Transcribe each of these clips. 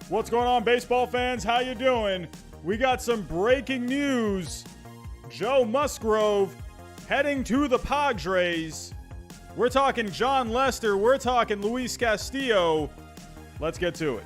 What's going on, baseball fans? How you doing? We got some breaking news. Joe Musgrove heading to the Padres. We're talking Jon Lester. We're talking Luis Castillo. Let's get to it.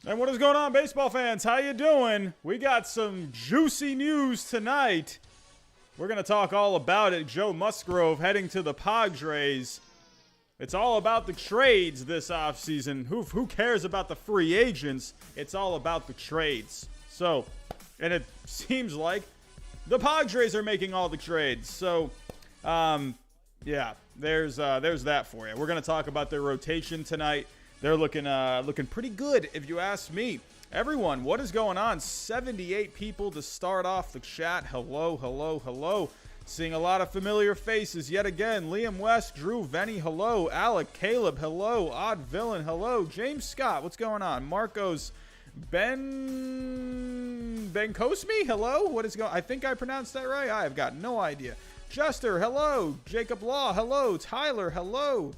And what is going on, baseball fans? How you doing? We got some juicy news tonight. We're going to talk all about it. Joe Musgrove heading to the Padres. It's all about the trades this offseason. Who cares about the free agents? It's all about the trades. So, and it seems like the Padres are making all the trades. So, yeah, there's that for you. We're going to talk about their rotation tonight. They're looking pretty good, if you ask me. Everyone, what is going on? 78 people to start off the chat. Hello, hello, hello. Seeing a lot of familiar faces yet again. Liam West, Drew, Venny, hello. Alec, Caleb, hello. Odd Villain, hello. James Scott, what's going on? Marcos, Ben Cosme, hello. What is going on? I think I pronounced that right. I have got no idea. Jester, hello. Jacob Law, hello. Tyler, hello.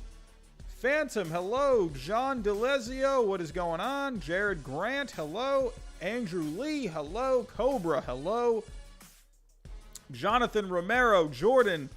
Phantom, hello. John DeLezio, what is going on? Jared Grant, hello. Andrew Lee, hello. Cobra, hello. Jonathan Romero, Jordan,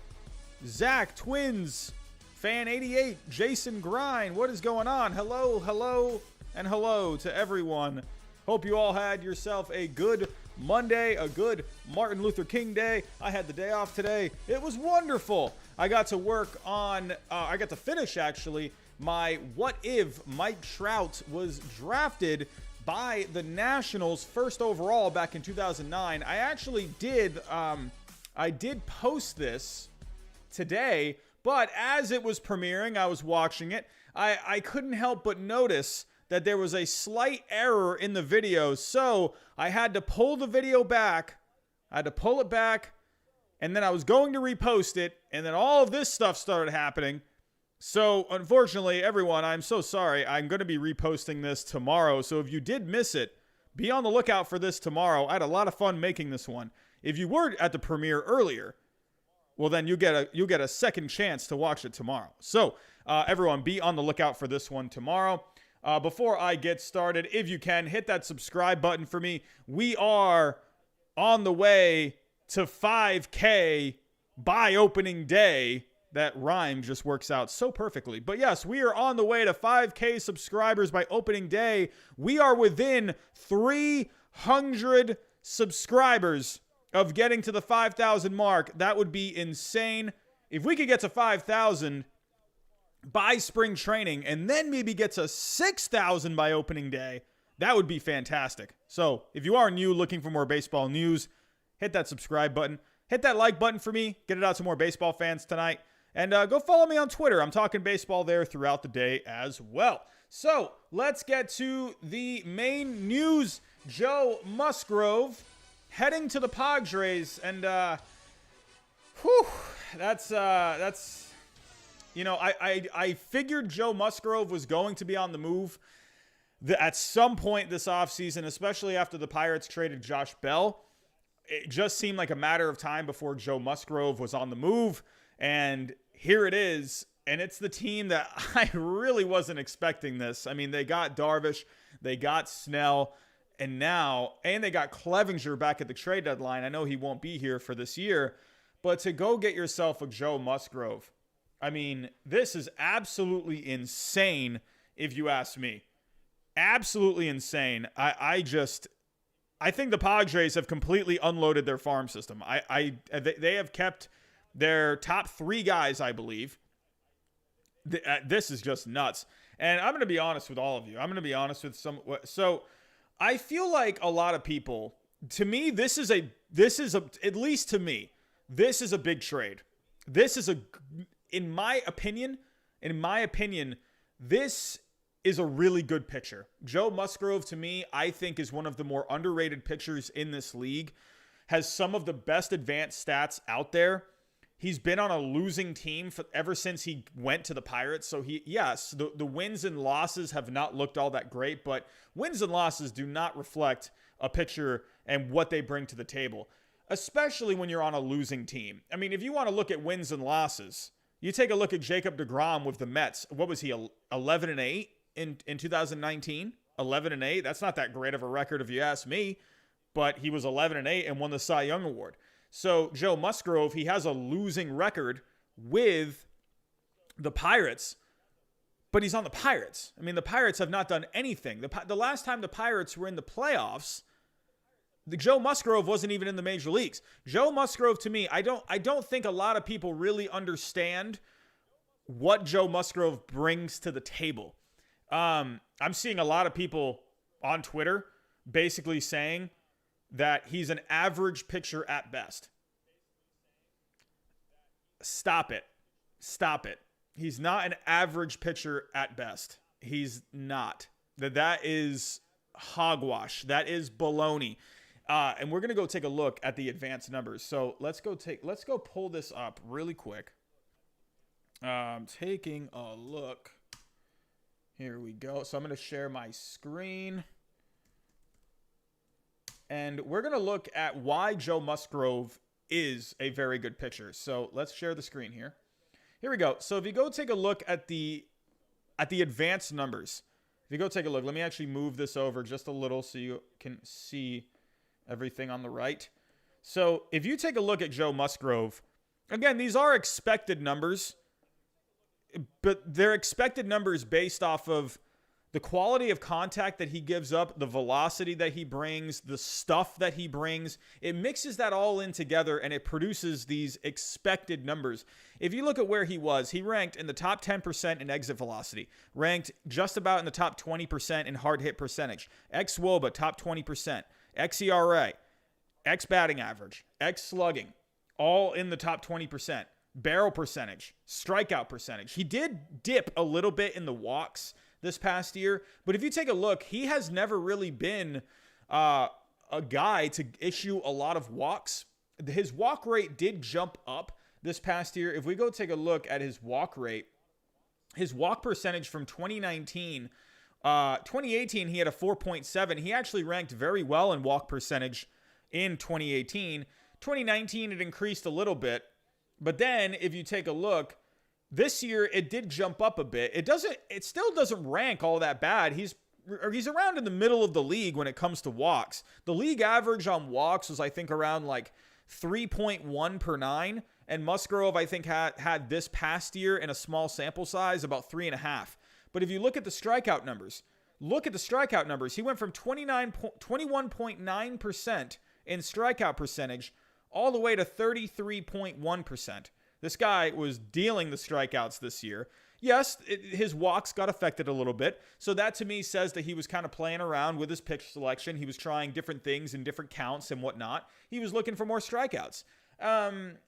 Zach, Twins, Fan 88, Jason Grind, what is going on? Hello, hello, and hello to everyone. Hope you all had yourself a good Monday, a good Martin Luther King Day. I had the day off today. It was wonderful. I got to work on, I got to finish actually, my what if Mike Trout was drafted by the Nationals first overall back in 2009. I actually did, I did post this today, but as it was premiering, I was watching it. I couldn't help but notice that there was a slight error in the video, so I had to pull the video back. I had to pull it back, and then I was going to repost it, and then all of this stuff started happening. So, unfortunately, everyone, I'm so sorry. I'm going to be reposting this tomorrow, so if you did miss it, be on the lookout for this tomorrow. I had a lot of fun making this one. If you were at the premiere earlier, well, then you get a second chance to watch it tomorrow. So, everyone, be on the lookout for this one tomorrow. Before I get started, if you can, hit that subscribe button for me. We are on the way to 5K by opening day. That rhyme just works out so perfectly. But yes, we are on the way to 5K subscribers by opening day. We are within 300 subscribers of getting to the 5,000 mark. That would be insane. If we could get to 5,000 by spring training and then maybe get to 6,000 by opening day, that would be fantastic. So if you are new looking for more baseball news, hit that subscribe button. Hit that like button for me. Get it out to more baseball fans tonight. And go follow me on Twitter. I'm talking baseball there throughout the day as well. So let's get to the main news. Joe Musgrove heading to the Padres. And that's you know, I figured Joe Musgrove was going to be on the move at some point this offseason, especially after the Pirates traded Josh Bell. It just seemed like a matter of time before Joe Musgrove was on the move. And here it is. And it's the team that I really wasn't expecting this. I mean, they got Darvish, they got Snell, and they got Clevinger back at the trade deadline. I know he won't be here for this year, but to go get yourself a Joe Musgrove, I mean, this is absolutely insane if you ask me. Absolutely insane. I think the Padres have completely unloaded their farm system. They have kept their top three guys, I believe. This is just nuts. And I'm going to be honest with all of you. I'm going to be honest with some. So I feel like a lot of people, to me, at least to me, this is a big trade. This is in my opinion, this is a really good pitcher. Joe Musgrove, to me, I think is one of the more underrated pitchers in this league. Has some of the best advanced stats out there. He's been on a losing team ever since he went to the Pirates. So the wins and losses have not looked all that great, but wins and losses do not reflect a pitcher and what they bring to the table, especially when you're on a losing team. I mean, if you want to look at wins and losses, you take a look at Jacob deGrom with the Mets. What was he, 11-8 in 2019? 11-8. That's not that great of a record if you ask me, but he was 11-8 and won the Cy Young Award. So Joe Musgrove, he has a losing record with the Pirates, but he's on the Pirates. I mean, the Pirates have not done anything. The last time the Pirates were in the playoffs, Joe Musgrove wasn't even in the major leagues. Joe Musgrove, to me, I don't think a lot of people really understand what Joe Musgrove brings to the table. I'm seeing a lot of people on Twitter basically saying that he's an average pitcher at best. Stop it. He's not an average pitcher at best. He's not. That is hogwash. That is baloney. And we're going to go take a look at the advanced numbers. So let's go pull this up really quick. Taking a look. Here we go. So I'm going to share my screen. And we're going to look at why Joe Musgrove is a very good pitcher. So let's share the screen here. Here we go. So if you go take a look at the advanced numbers, if you go take a look, let me actually move this over just a little so you can see everything on the right. So if you take a look at Joe Musgrove, again, these are expected numbers, but they're expected numbers based off of the quality of contact that he gives up, the velocity that he brings, the stuff that he brings. It mixes that all in together and it produces these expected numbers. If you look at where he was, he ranked in the top 10% in exit velocity, ranked just about in the top 20% in hard hit percentage, xWOBA top 20%, xERA, x batting average, x slugging, all in the top 20%, barrel percentage, strikeout percentage. He did dip a little bit in the walks this past year, but if you take a look, he has never really been a guy to issue a lot of walks. His walk rate did jump up this past year. If we go take a look at his walk rate, his walk percentage from 2018, he had a 4.7. He actually ranked very well in walk percentage in 2018. 2019, it increased a little bit, but then if you take a look, this year, it did jump up a bit. It still doesn't rank all that bad. He's around in the middle of the league when it comes to walks. The league average on walks was, I think, around like 3.1 per 9. And Musgrove, I think, had this past year in a small sample size about 3.5. But if you look at the strikeout numbers, he went from 21.9% in strikeout percentage all the way to 33.1%. This guy was dealing the strikeouts this year. Yes, his walks got affected a little bit. So that to me says that he was kind of playing around with his pitch selection. He was trying different things in different counts and whatnot. He was looking for more strikeouts. And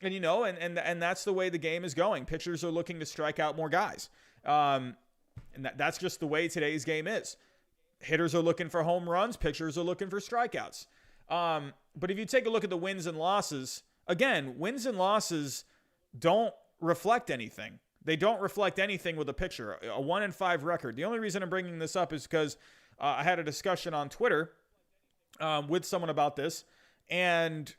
that's the way the game is going. Pitchers are looking to strike out more guys. And that's just the way today's game is. Hitters are looking for home runs. Pitchers are looking for strikeouts. But if you take a look at the wins and losses, again, wins and losses don't reflect anything. They don't reflect anything with a pitcher. A 1-5 record. The only reason I'm bringing this up is because I had a discussion on Twitter with someone about this, and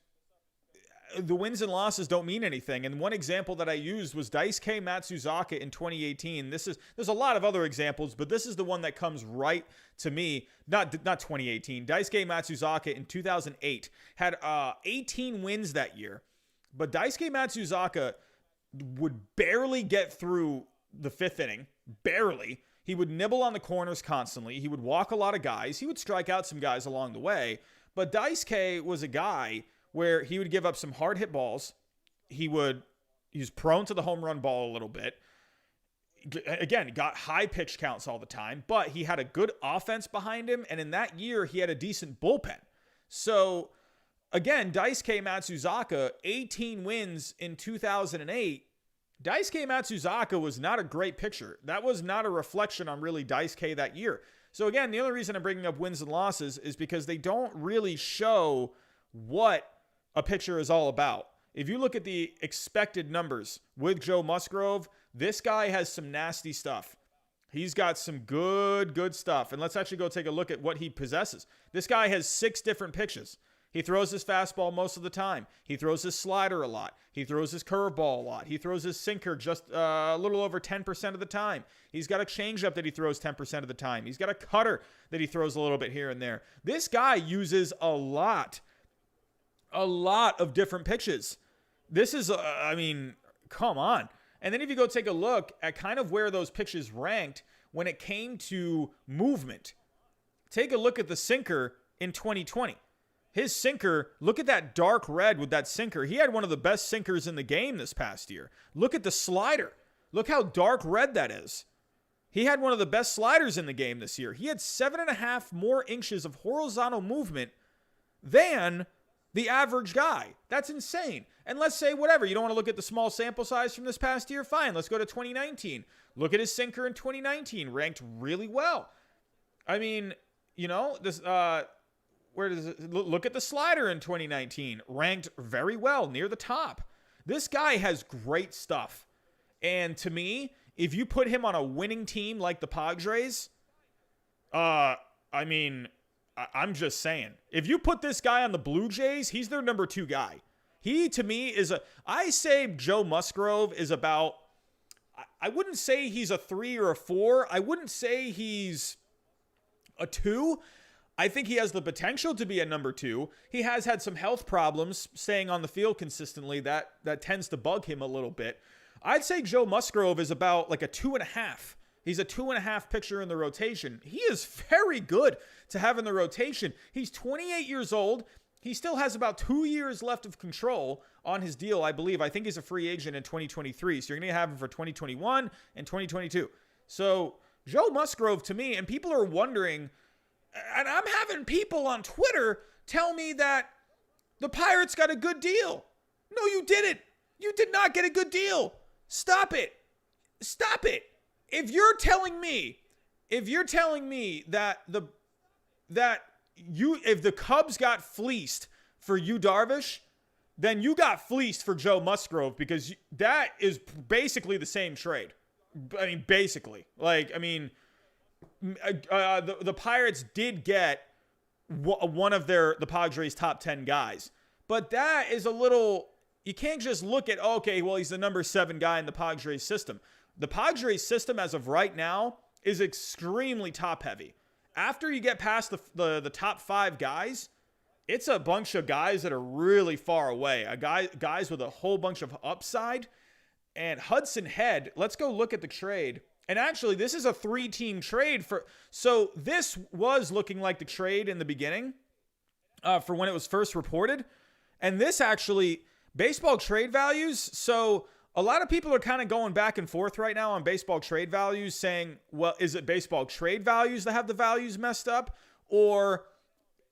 the wins and losses don't mean anything. And one example that I used was Daisuke Matsuzaka in 2018. There's a lot of other examples, but this is the one that comes right to me. Not 2018. Daisuke Matsuzaka in 2008 had 18 wins that year, but Daisuke Matsuzaka would barely get through the fifth inning. Barely. He would nibble on the corners constantly. He would walk a lot of guys. He would strike out some guys along the way. But Daisuke was a guy where he would give up some hard hit balls. He was prone to the home run ball a little bit. again, got high pitch counts all the time, but he had a good offense behind him. And in that year, he had a decent bullpen. So again, Daisuke Matsuzaka, 18 wins in 2008. Daisuke Matsuzaka was not a great pitcher. That was not a reflection on really Daisuke that year. So again, the only reason I'm bringing up wins and losses is because they don't really show what a pitcher is all about. If you look at the expected numbers with Joe Musgrove, this guy has some nasty stuff. He's got some good stuff. And let's actually go take a look at what he possesses. This guy has 6 different pitches. He throws his fastball most of the time. He throws his slider a lot. He throws his curveball a lot. He throws his sinker just a little over 10% of the time. He's got a changeup that he throws 10% of the time. He's got a cutter that he throws a little bit here and there. This guy uses a lot of different pitches. This is, come on. And then if you go take a look at kind of where those pitches ranked when it came to movement, take a look at the sinker in 2020. His sinker, look at that dark red with that sinker. He had one of the best sinkers in the game this past year. Look at the slider. Look how dark red that is. He had one of the best sliders in the game this year. He had 7.5 more inches of horizontal movement than the average guy. That's insane. And let's say whatever, you don't want to look at the small sample size from this past year, fine. Let's go to 2019. Look at his sinker in 2019, ranked really well. I mean, this where does it look at the slider in 2019, ranked very well near the top. This guy has great stuff. And to me, if you put him on a winning team like the Padres, I'm just saying, if you put this guy on the Blue Jays, he's their number 2 guy. He, to me, I say Joe Musgrove is about, I wouldn't say he's a 3 or a 4. I wouldn't say he's a 2. I think he has the potential to be a number 2. He has had some health problems staying on the field consistently. That tends to bug him a little bit. I'd say Joe Musgrove is about like a 2.5. He's a 2.5 pitcher in the rotation. He is very good to have in the rotation. He's 28 years old. He still has about 2 years left of control on his deal, I believe. I think he's a free agent in 2023. So you're going to have him for 2021 and 2022. So Joe Musgrove, to me, and people are wondering, and I'm having people on Twitter tell me that the Pirates got a good deal. No, you didn't. You did not get a good deal. Stop it. Stop it. If you're telling me that if the Cubs got fleeced for Yu Darvish, then you got fleeced for Joe Musgrove, because that is basically the same trade. I mean, basically. The Pirates did get one of the Padres' top 10 guys. But that is a little, you can't just look at, okay, well, he's the number 7 guy in the Padres system. The Padres system as of right now is extremely top heavy. After you get past the top 5 guys, it's a bunch of guys that are really far away. Guys with a whole bunch of upside. And Hudson Head, let's go look at the trade. And actually, this is a 3-team trade so this was looking like the trade in the beginning for when it was first reported. And this actually, baseball trade values. So a lot of people are kind of going back and forth right now on baseball trade values, saying, well, is it baseball trade values that have the values messed up? Or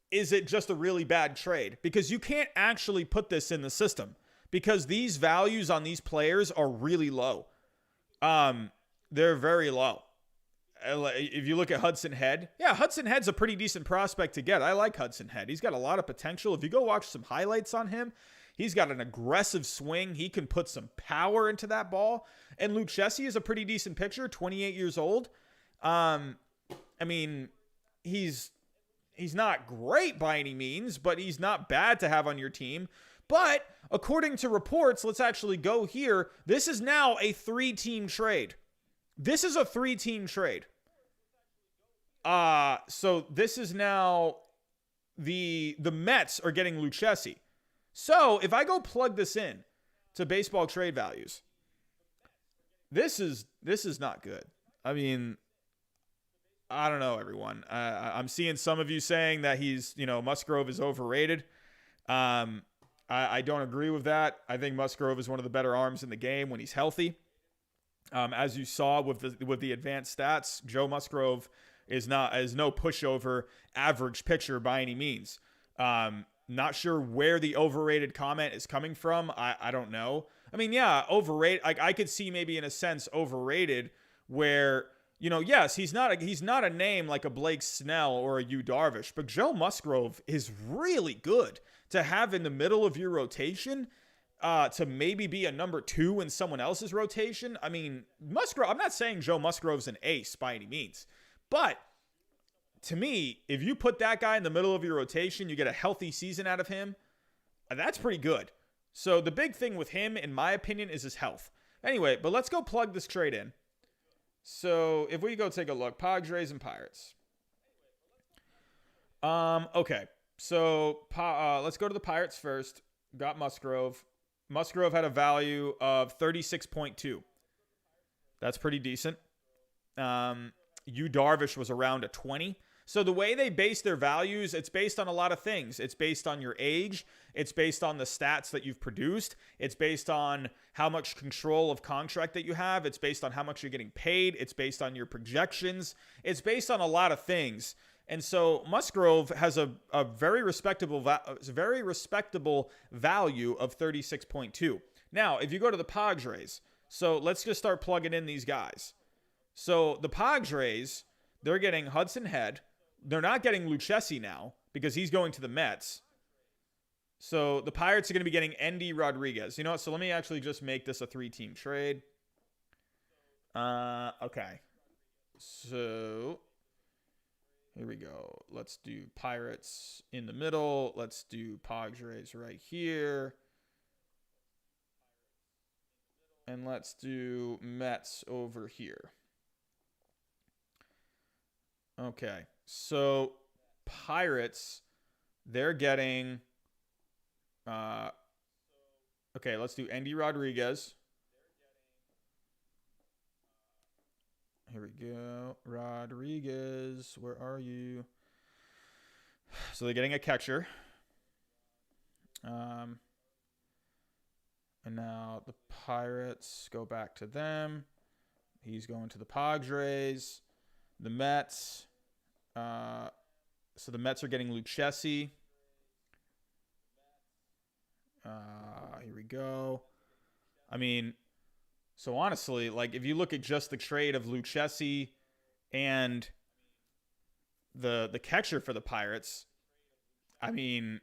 is it just a really bad trade? Because you can't actually put this in the system, because these values on these players are really low. They're very low. If you look at Hudson Head, Hudson Head's a pretty decent prospect to get. I like Hudson Head. He's got a lot of potential. If you go watch some highlights on him, he's got an aggressive swing. He can put some power into that ball. And Lucchesi is a pretty decent pitcher, 28 years old. He's not great by any means, but he's not bad to have on your team. But according to reports, let's actually go here. This is now a 3-team trade. This is a 3-team trade. So this is now the Mets are getting Lucchesi. So if I go plug this in to baseball trade values, this is not good. I mean, I don't know, everyone. I'm seeing some of you saying that Musgrove is overrated. I don't agree with that. I think Musgrove is one of the better arms in the game when he's healthy. As you saw with the advanced stats, Joe Musgrove is no pushover average pitcher by any means. Not sure where the overrated comment is coming from. I don't know. I mean, yeah, overrated. I could see maybe in a sense overrated where, yes, he's not a name like a Blake Snell or a Yu Darvish, but Joe Musgrove is really good to have in the middle of your rotation, to maybe be a number 2 in someone else's rotation. I mean, Musgrove, I'm not saying Joe Musgrove's an ace by any means, but to me, if you put that guy in the middle of your rotation, you get a healthy season out of him, that's pretty good. So the big thing with him, in my opinion, is his health. Anyway, but let's go plug this trade in. So if we go take a look, Padres and Pirates. Okay, so let's go to the Pirates first. Got Musgrove. Musgrove had a value of 36.2. That's pretty decent. Yu Darvish was around a 20. So the way they base their values, it's based on a lot of things. It's based on your age. It's based on the stats that you've produced. It's based on how much control of contract that you have. It's based on how much you're getting paid. It's based on your projections. It's based on a lot of things. And so Musgrove has a very respectable value of 36.2. Now, if you go to the Padres, so let's just start plugging in these guys. So the Padres, they're getting Hudson Head. They're not getting Lucchesi now because he's going to the Mets. So the Pirates are going to be getting Endy Rodriguez. You know what? So let me actually just make this a 3-team trade. Okay. So here we go. Let's do Pirates in the middle. Let's do Padres right here. And let's do Mets over here. Okay, so Pirates, they're getting, okay, let's do Endy Rodriguez. Here we go. Rodriguez, where are you? So they're getting a catcher. And now the Pirates go back to them. He's going to the Padres. The Mets. So the Mets are getting Lucchesi. Here we go. I mean, so honestly, like if you look at just the trade of Lucchesi and the catcher for the Pirates, I mean,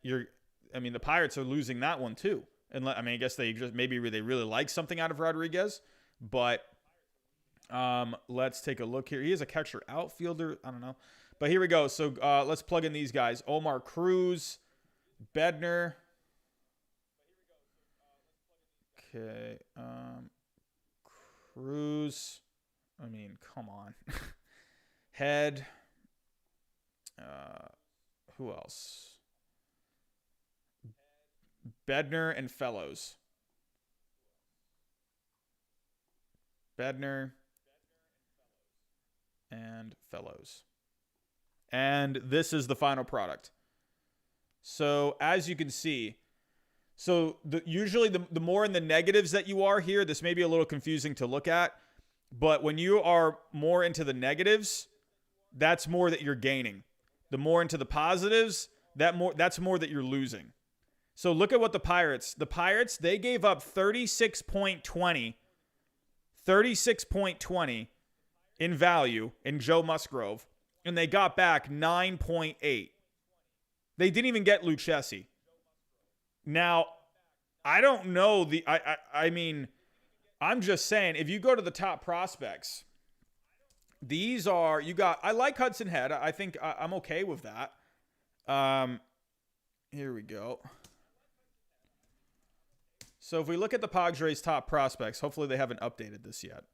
the Pirates are losing that one too. And I guess they really like something out of Rodriguez, but let's take a look here. He is a catcher outfielder. I don't know, but here we go. So let's plug in these guys: Omar Cruz, Bednar. Okay, Cruz. I mean, come on. Head. Who else? Bednar and Fellows. Bednar and Fellows. And this is the final product. So as you can see, usually the more in the negatives that you are here, this may be a little confusing to look at, but when you are more into the negatives, that's more that you're gaining. The more into the positives, that's more that you're losing. So look at what the Pirates, they gave up 36.20 in value in Joe Musgrove, and they got back 9.8. They didn't even get Lucchesi. Now, I don't know I mean, I'm just saying, if you go to the top prospects, I like Hudson Head. I think I'm okay with that. Here we go. So if we look at the Padres' top prospects, hopefully they haven't updated this yet.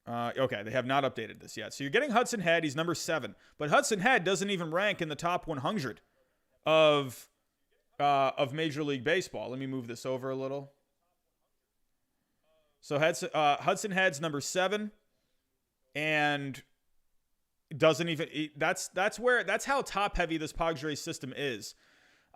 Okay, they have not updated this yet. So you're getting Hudson Head. He's number 7. But Hudson Head doesn't even rank in the top 100 of Major League Baseball. Let me move this over a little. So Hudson Head's number 7. And doesn't even... That's how top-heavy this Padres system is.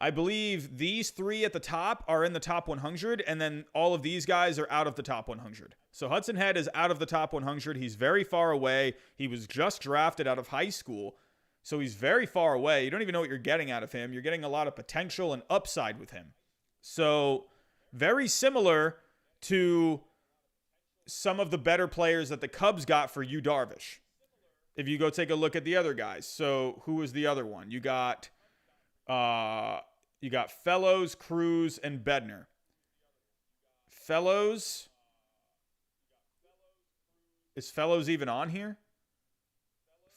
I believe these three at the top are in the top 100, and then all of these guys are out of the top 100. So Hudson Head is out of the top 100. He's very far away. He was just drafted out of high school, so he's very far away. You don't even know what you're getting out of him. You're getting a lot of potential and upside with him. So very similar to some of the better players that the Cubs got for Yu Darvish. If you go take a look at the other guys. So who was the other one? You got Fellows, Cruz, and Bednar. Fellows. Is Fellows even on here?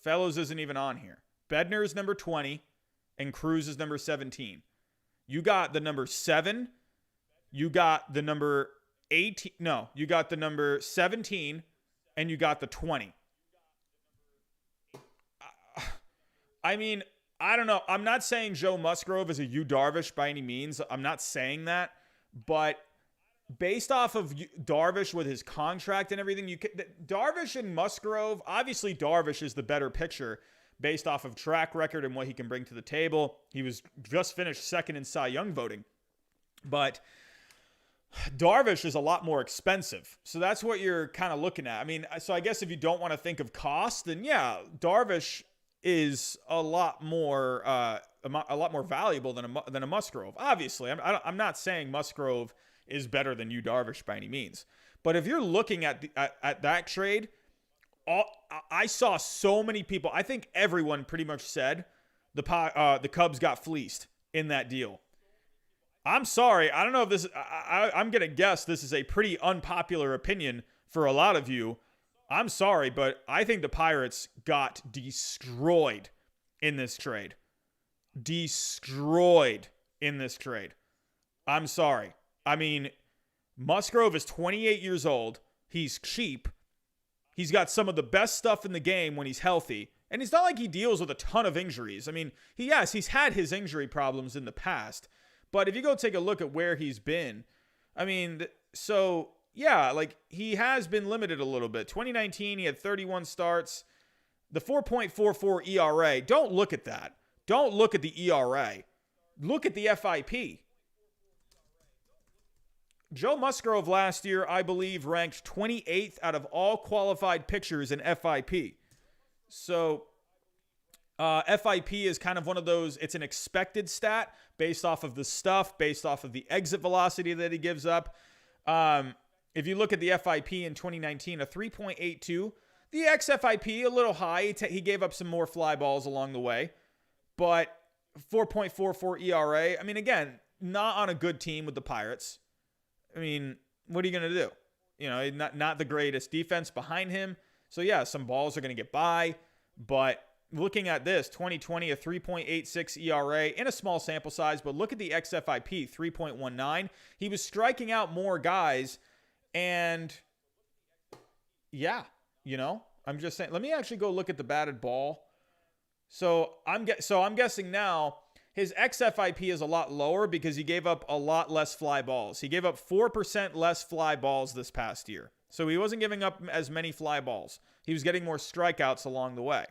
Fellows isn't even on here. Bednar is number 20, and Cruz is number 17. You got the number 7. You got the number 18. No, you got the number 17, and you got the 20. I mean, I don't know. I'm not saying Joe Musgrove is a Yu Darvish by any means. I'm not saying that. But based off of Darvish with his contract and everything, Darvish and Musgrove, obviously Darvish is the better pitcher based off of track record and what he can bring to the table. He was just finished second in Cy Young voting. But Darvish is a lot more expensive. So that's what you're kind of looking at. I mean, so I guess if you don't want to think of cost, then yeah, Darvish is a lot more valuable than a Musgrove. Obviously, I'm not saying Musgrove is better than Yu Darvish by any means. But if you're looking at that trade, I saw so many people. I think everyone pretty much said the Cubs got fleeced in that deal. I'm sorry. I don't know if this. I'm gonna guess this is a pretty unpopular opinion for a lot of you. I'm sorry, but I think the Pirates got destroyed in this trade. Destroyed in this trade. I'm sorry. I mean, Musgrove is 28 years old. He's cheap. He's got some of the best stuff in the game when he's healthy. And it's not like he deals with a ton of injuries. I mean, he's had his injury problems in the past. But if you go take a look at where he's been, I mean, so yeah, like he has been limited a little bit. 2019, he had 31 starts. The 4.44 ERA, don't look at that. Don't look at the ERA. Look at the FIP. Joe Musgrove last year, I believe, ranked 28th out of all qualified pitchers in FIP. So FIP is kind of one of those, it's an expected stat based off of the stuff, based off of the exit velocity that he gives up. If you look at the FIP in 2019, a 3.82. The xFIP, a little high. He gave up some more fly balls along the way. But 4.44 ERA. I mean, again, not on a good team with the Pirates. I mean, what are you going to do? You know, not the greatest defense behind him. So, yeah, some balls are going to get by. But looking at this, 2020, a 3.86 ERA in a small sample size. But look at the xFIP, 3.19. He was striking out more guys. And, yeah, you know, I'm just saying. Let me actually go look at the batted ball. So I'm guessing now his xFIP is a lot lower because he gave up a lot less fly balls. He gave up 4% less fly balls this past year. So he wasn't giving up as many fly balls. He was getting more strikeouts along the way.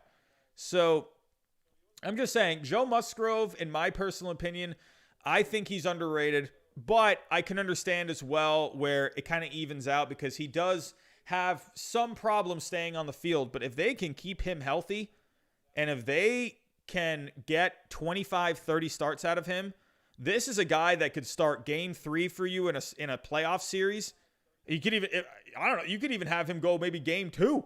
So I'm just saying, Joe Musgrove, in my personal opinion, I think he's underrated. But I can understand as well where it kind of evens out because he does have some problems staying on the field. But if they can keep him healthy and if they can get 25, 30 starts out of him, this is a guy that could start game 3 for you in a playoff series. You could even, I don't know, you could even have him go maybe game 2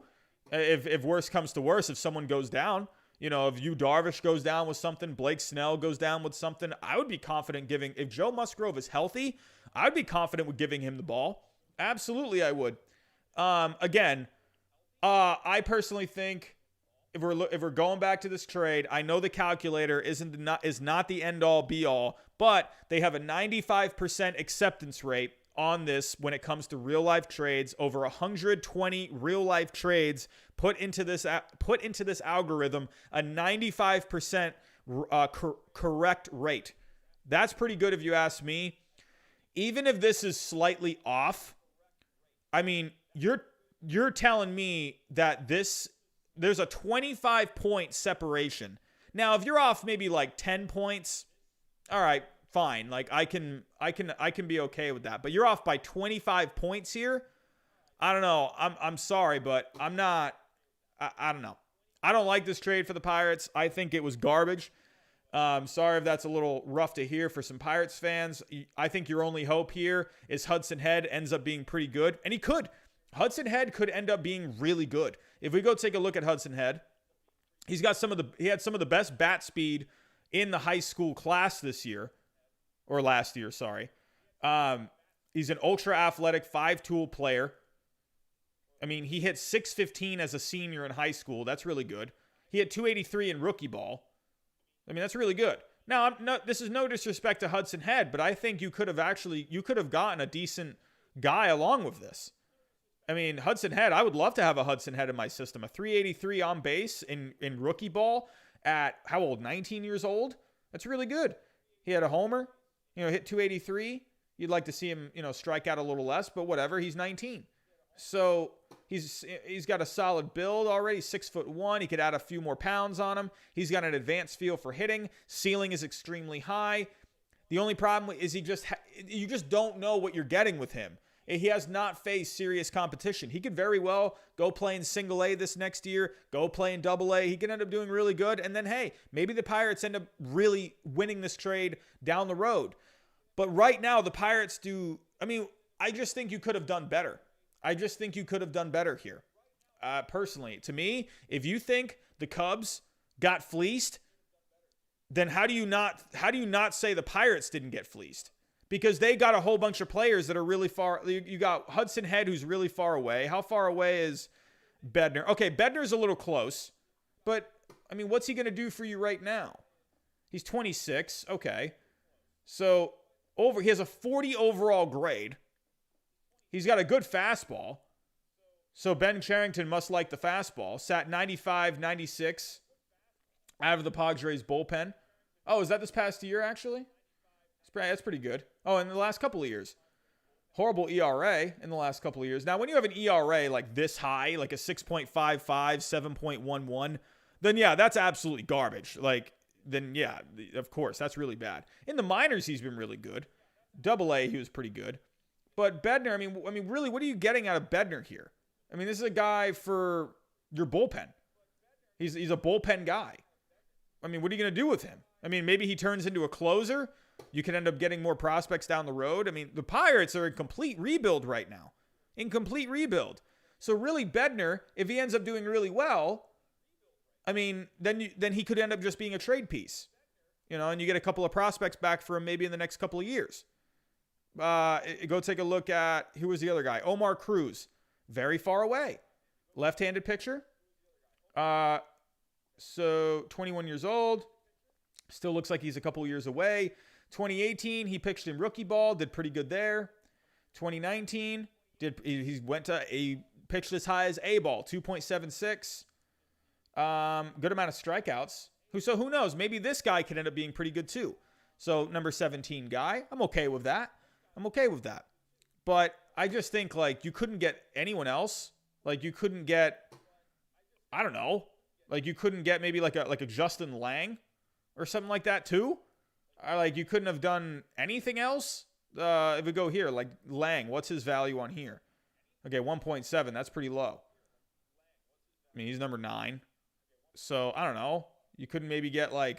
if worse comes to worse, if someone goes down. You know, if Yu Darvish goes down with something, Blake Snell goes down with something, I would be confident if Joe Musgrove is healthy, I'd be confident with giving him the ball. Absolutely, I would. Again, I personally think if we're going back to this trade, I know the calculator is not the end all be all, but they have a 95% acceptance rate on this when it comes to real life trades. Over 120 real life trades put into this algorithm, a 95% correct rate. That's pretty good if you ask me. Even if this is slightly off, I mean, you're telling me that there's a 25-point separation. Now, if you're off maybe like 10 points, all right, fine. Like I can be okay with that. But you're off by 25 points here. I don't know. I'm sorry, but I'm not. I don't know. I don't like this trade for the Pirates. I think it was garbage. Sorry if that's a little rough to hear for some Pirates fans. I think your only hope here is Hudson Head ends up being pretty good. And he could. Hudson Head could end up being really good. If we go take a look at Hudson Head, he had some of the best bat speed in the high school class this year. Or last year, sorry. He's an ultra athletic 5-tool player. I mean, he hit .615 as a senior in high school. That's really good. He hit .283 in rookie ball. I mean, that's really good. Now, this is no disrespect to Hudson Head, but I think you could have gotten a decent guy along with this. I mean, Hudson Head, I would love to have a Hudson Head in my system. A .383 on base in rookie ball at, how old, 19 years old? That's really good. He had a homer, hit .283. You'd like to see him, strike out a little less, but whatever. He's 19. So he's got a solid build already, 6'1". He could add a few more pounds on him. He's got an advanced feel for hitting. Ceiling is extremely high. The only problem is you just don't know what you're getting with him. He has not faced serious competition. He could very well go play in single A this next year, go play in double A. He could end up doing really good. And then, hey, maybe the Pirates end up really winning this trade down the road. But right now, the Pirates I just think you could have done better. I just think you could have done better here. Personally, to me, if you think the Cubs got fleeced, then how do you not say the Pirates didn't get fleeced? Because they got a whole bunch of players that are really far. You got Hudson Head, who's really far away. How far away is Bednar? Okay, Bednar's a little close. But, what's he going to do for you right now? He's 26. Okay. So, he has a 40 overall grade. He's got a good fastball. So, Ben Cherington must like the fastball. Sat 95, 96 out of the Padres bullpen. Oh, is that this past year, actually? That's pretty good. Oh, in the last couple of years. Horrible ERA in the last couple of years. Now, when you have an ERA like this high, like a 6.55, 7.11, then yeah, that's absolutely garbage. Then yeah, of course, that's really bad. In the minors, he's been really good. Double A, he was pretty good. But Bednar, really, what are you getting out of Bednar here? This is a guy for your bullpen. He's a bullpen guy. What are you going to do with him? Maybe he turns into a closer. You could end up getting more prospects down the road. The Pirates are in complete rebuild right now. In complete rebuild. So really, Bednar, if he ends up doing really well, then he could end up just being a trade piece. And you get a couple of prospects back for him maybe in the next couple of years. Go take a look at, who was the other guy? Omar Cruz. Very far away. Left-handed pitcher. So 21 years old. Still looks like he's a couple years away. 2018, he pitched in rookie ball, did pretty good there. 2019, he pitched as high as A ball, 2.76. Good amount of strikeouts. So who knows? Maybe this guy could end up being pretty good too. So number 17 guy, I'm okay with that. But I just think you couldn't get anyone else. You couldn't get, I don't know. You couldn't get maybe like a Justin Lang or something like that too. You couldn't have done anything else. If we go here, Lang, what's his value on here? Okay, 1.7. That's pretty low. He's number 9. So I don't know. You couldn't maybe get I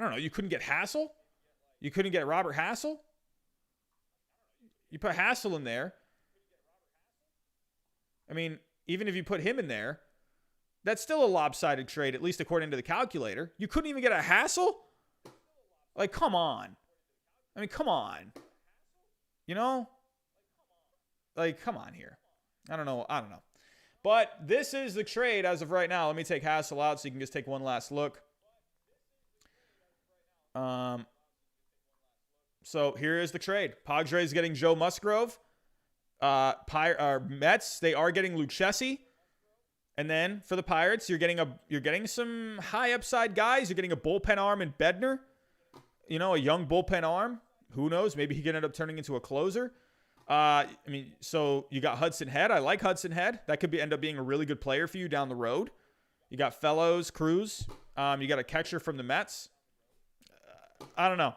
don't know. You couldn't get Hassel. You couldn't get Robert Hassel. You put Hassel in there. Even if you put him in there, that's still a lopsided trade, at least according to the calculator. You couldn't even get a Hassel? Come on. Come on. Come on here. I don't know. But this is the trade as of right now. Let me take Hassel out so you can just take one last look. So here is the trade. Padres getting Joe Musgrove. Mets, they are getting Lucchesi. And then for the Pirates, you're getting some high upside guys. You're getting a bullpen arm in Bednar. A young bullpen arm. Who knows? Maybe he can end up turning into a closer. So you got Hudson Head. I like Hudson Head. That could end up being a really good player for you down the road. You got Fellows, Cruz. You got a catcher from the Mets. I don't know.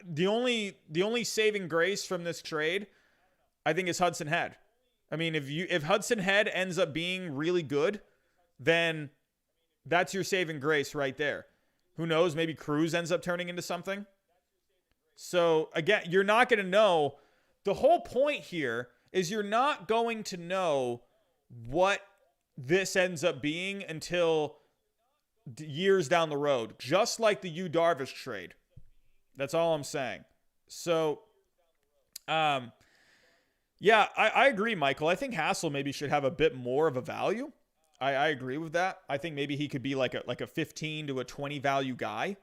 The only saving grace from this trade, I think, is Hudson Head. I mean, if Hudson Head ends up being really good, then that's your saving grace right there. Who knows? Maybe Cruz ends up turning into something. So, again, you're not going to know. The whole point here is you're not going to know what this ends up being until years down the road, just like the Yu Darvish trade. That's all I'm saying. So, yeah, I agree, Michael. I think Hassel maybe should have a bit more of a value. I agree with that. I think maybe he could be like a 15 to a 20 value guy.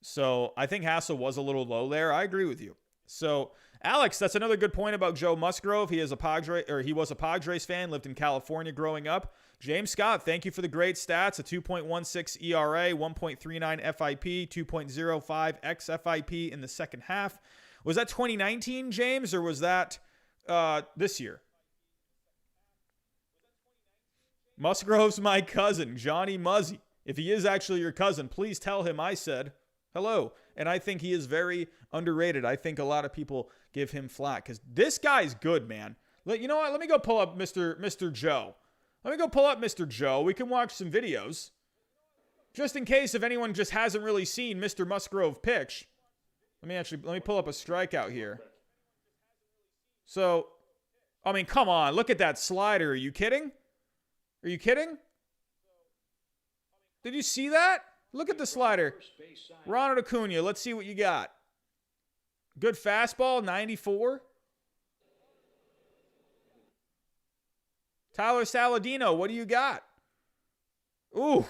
So I think Hassel was a little low there. I agree with you. So Alex, that's another good point about Joe Musgrove. He was a Padres fan, lived in California growing up. James Scott, thank you for the great stats. A 2.16 ERA, 1.39 FIP, 2.05 xFIP in the second half. Was that 2019, James, or was that this year? Musgrove's my cousin, Johnny Muzzy. If he is actually your cousin, please tell him I said hello. And I think he is very underrated. I think a lot of people give him flack because this guy's good, man. You know what? Let me go pull up Mr. Joe. Let me go pull up Mr. Joe. We can watch some videos. Just in case if anyone just hasn't really seen Mr. Musgrove pitch. Let me pull up a strikeout here. So, I mean, come on. Look at that slider. Are you kidding? Are you kidding? Did you see that? Look at the slider. Ronald Acuna, let's see what you got. Good fastball, 94. Tyler Saladino, what do you got? Ooh.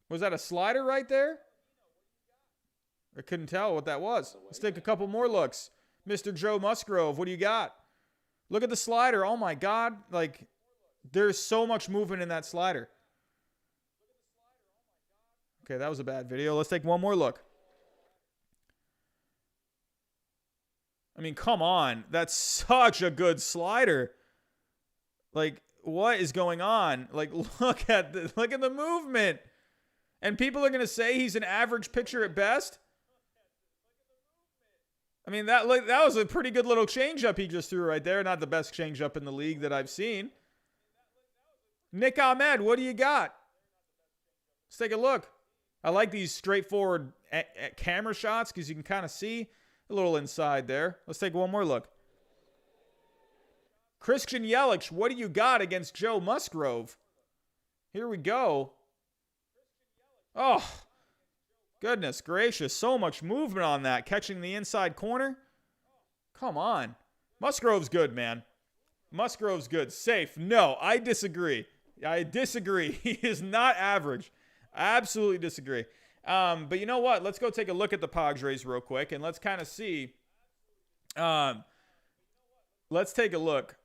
Was that a slider right there? I couldn't tell what that was. Let's take a couple more looks. Mr. Joe Musgrove, what do you got? Look at the slider. Oh, my God. Like, there's so much movement in that slider. Okay, that was a bad video. Let's take one more look. I mean, come on. That's such a good slider. Like, what is going on? Like, look at the movement. And people are going to say he's an average pitcher at best. I mean, that was a pretty good little changeup he just threw right there. Not the best changeup in the league that I've seen. Nick Ahmed, what do you got? Let's take a look. I like these straightforward camera shots because you can kind of see a little inside there. Let's take one more look. Christian Yelich, what do you got against Joe Musgrove? Here we go. Oh, goodness gracious. So much movement on that. Catching the inside corner. Come on. Musgrove's good, man. Musgrove's good. Safe. No, I disagree. He is not average. I absolutely disagree. But you know what? Let's go take a look at the Padres real quick, and let's kind of see. Let's take a look.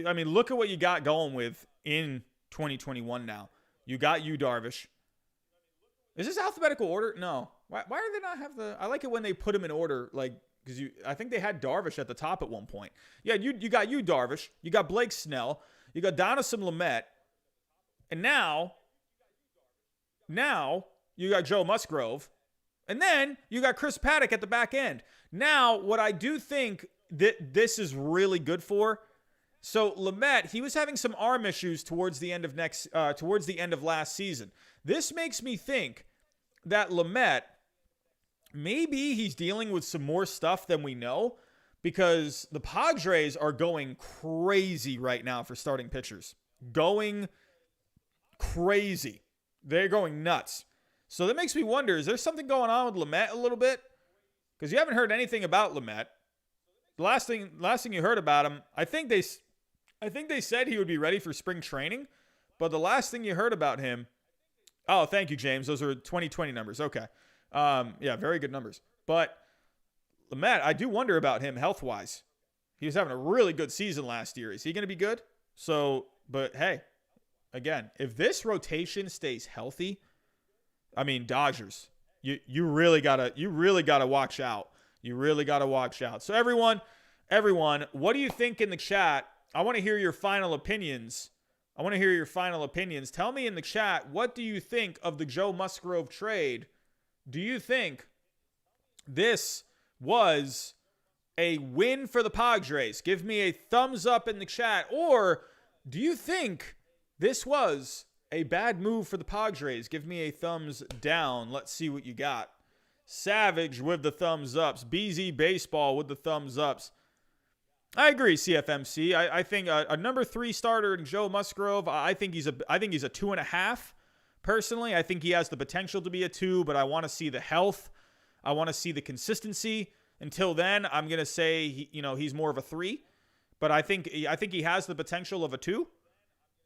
I mean, look at what you got going with in 2021 now. You got Yu Darvish. Is this alphabetical order? No. Why do they not have the... I like it when they put them in order, like, because I think they had Darvish at the top at one point. Yeah, you got Yu Darvish. You got Blake Snell. You got Donaldson Lamet. And now you got Joe Musgrove. And then you got Chris Paddock at the back end. Now, what I do think that this is really good for, so Lamet, he was having some arm issues towards the end of last season. This makes me think that Lamet, maybe he's dealing with some more stuff than we know, because the Padres are going crazy right now for starting pitchers. Going crazy. They're going nuts. So that makes me wonder, is there something going on with Lamet a little bit? Because you haven't heard anything about Lamet. The last thing you heard about him, I think they said he would be ready for spring training, but the last thing you heard about him, oh, thank you, James. Those are 2020 numbers. Okay. Yeah, very good numbers. But Lamet, I do wonder about him health-wise. He was having a really good season last year. Is he going to be good? So, but hey, again, if this rotation stays healthy, I mean, Dodgers, you really gotta watch out. You really gotta watch out. So everyone, what do you think in the chat? I want to hear your final opinions. Tell me in the chat, what do you think of the Joe Musgrove trade do you think this was a win for the Padres? Give me a thumbs up in the chat. Or do you think this was a bad move for the Padres? Give me a thumbs down. Let's see what you got. Savage with the thumbs ups. BZ Baseball with the thumbs ups. I agree, CFMC. I think a number 3 starter in Joe Musgrove, I think he's a 2.5. Personally, I think he has the potential to be a 2, but I want to see the health. I want to see the consistency. Until then, I'm going to say he's more of a 3, but I think he has the potential of a 2.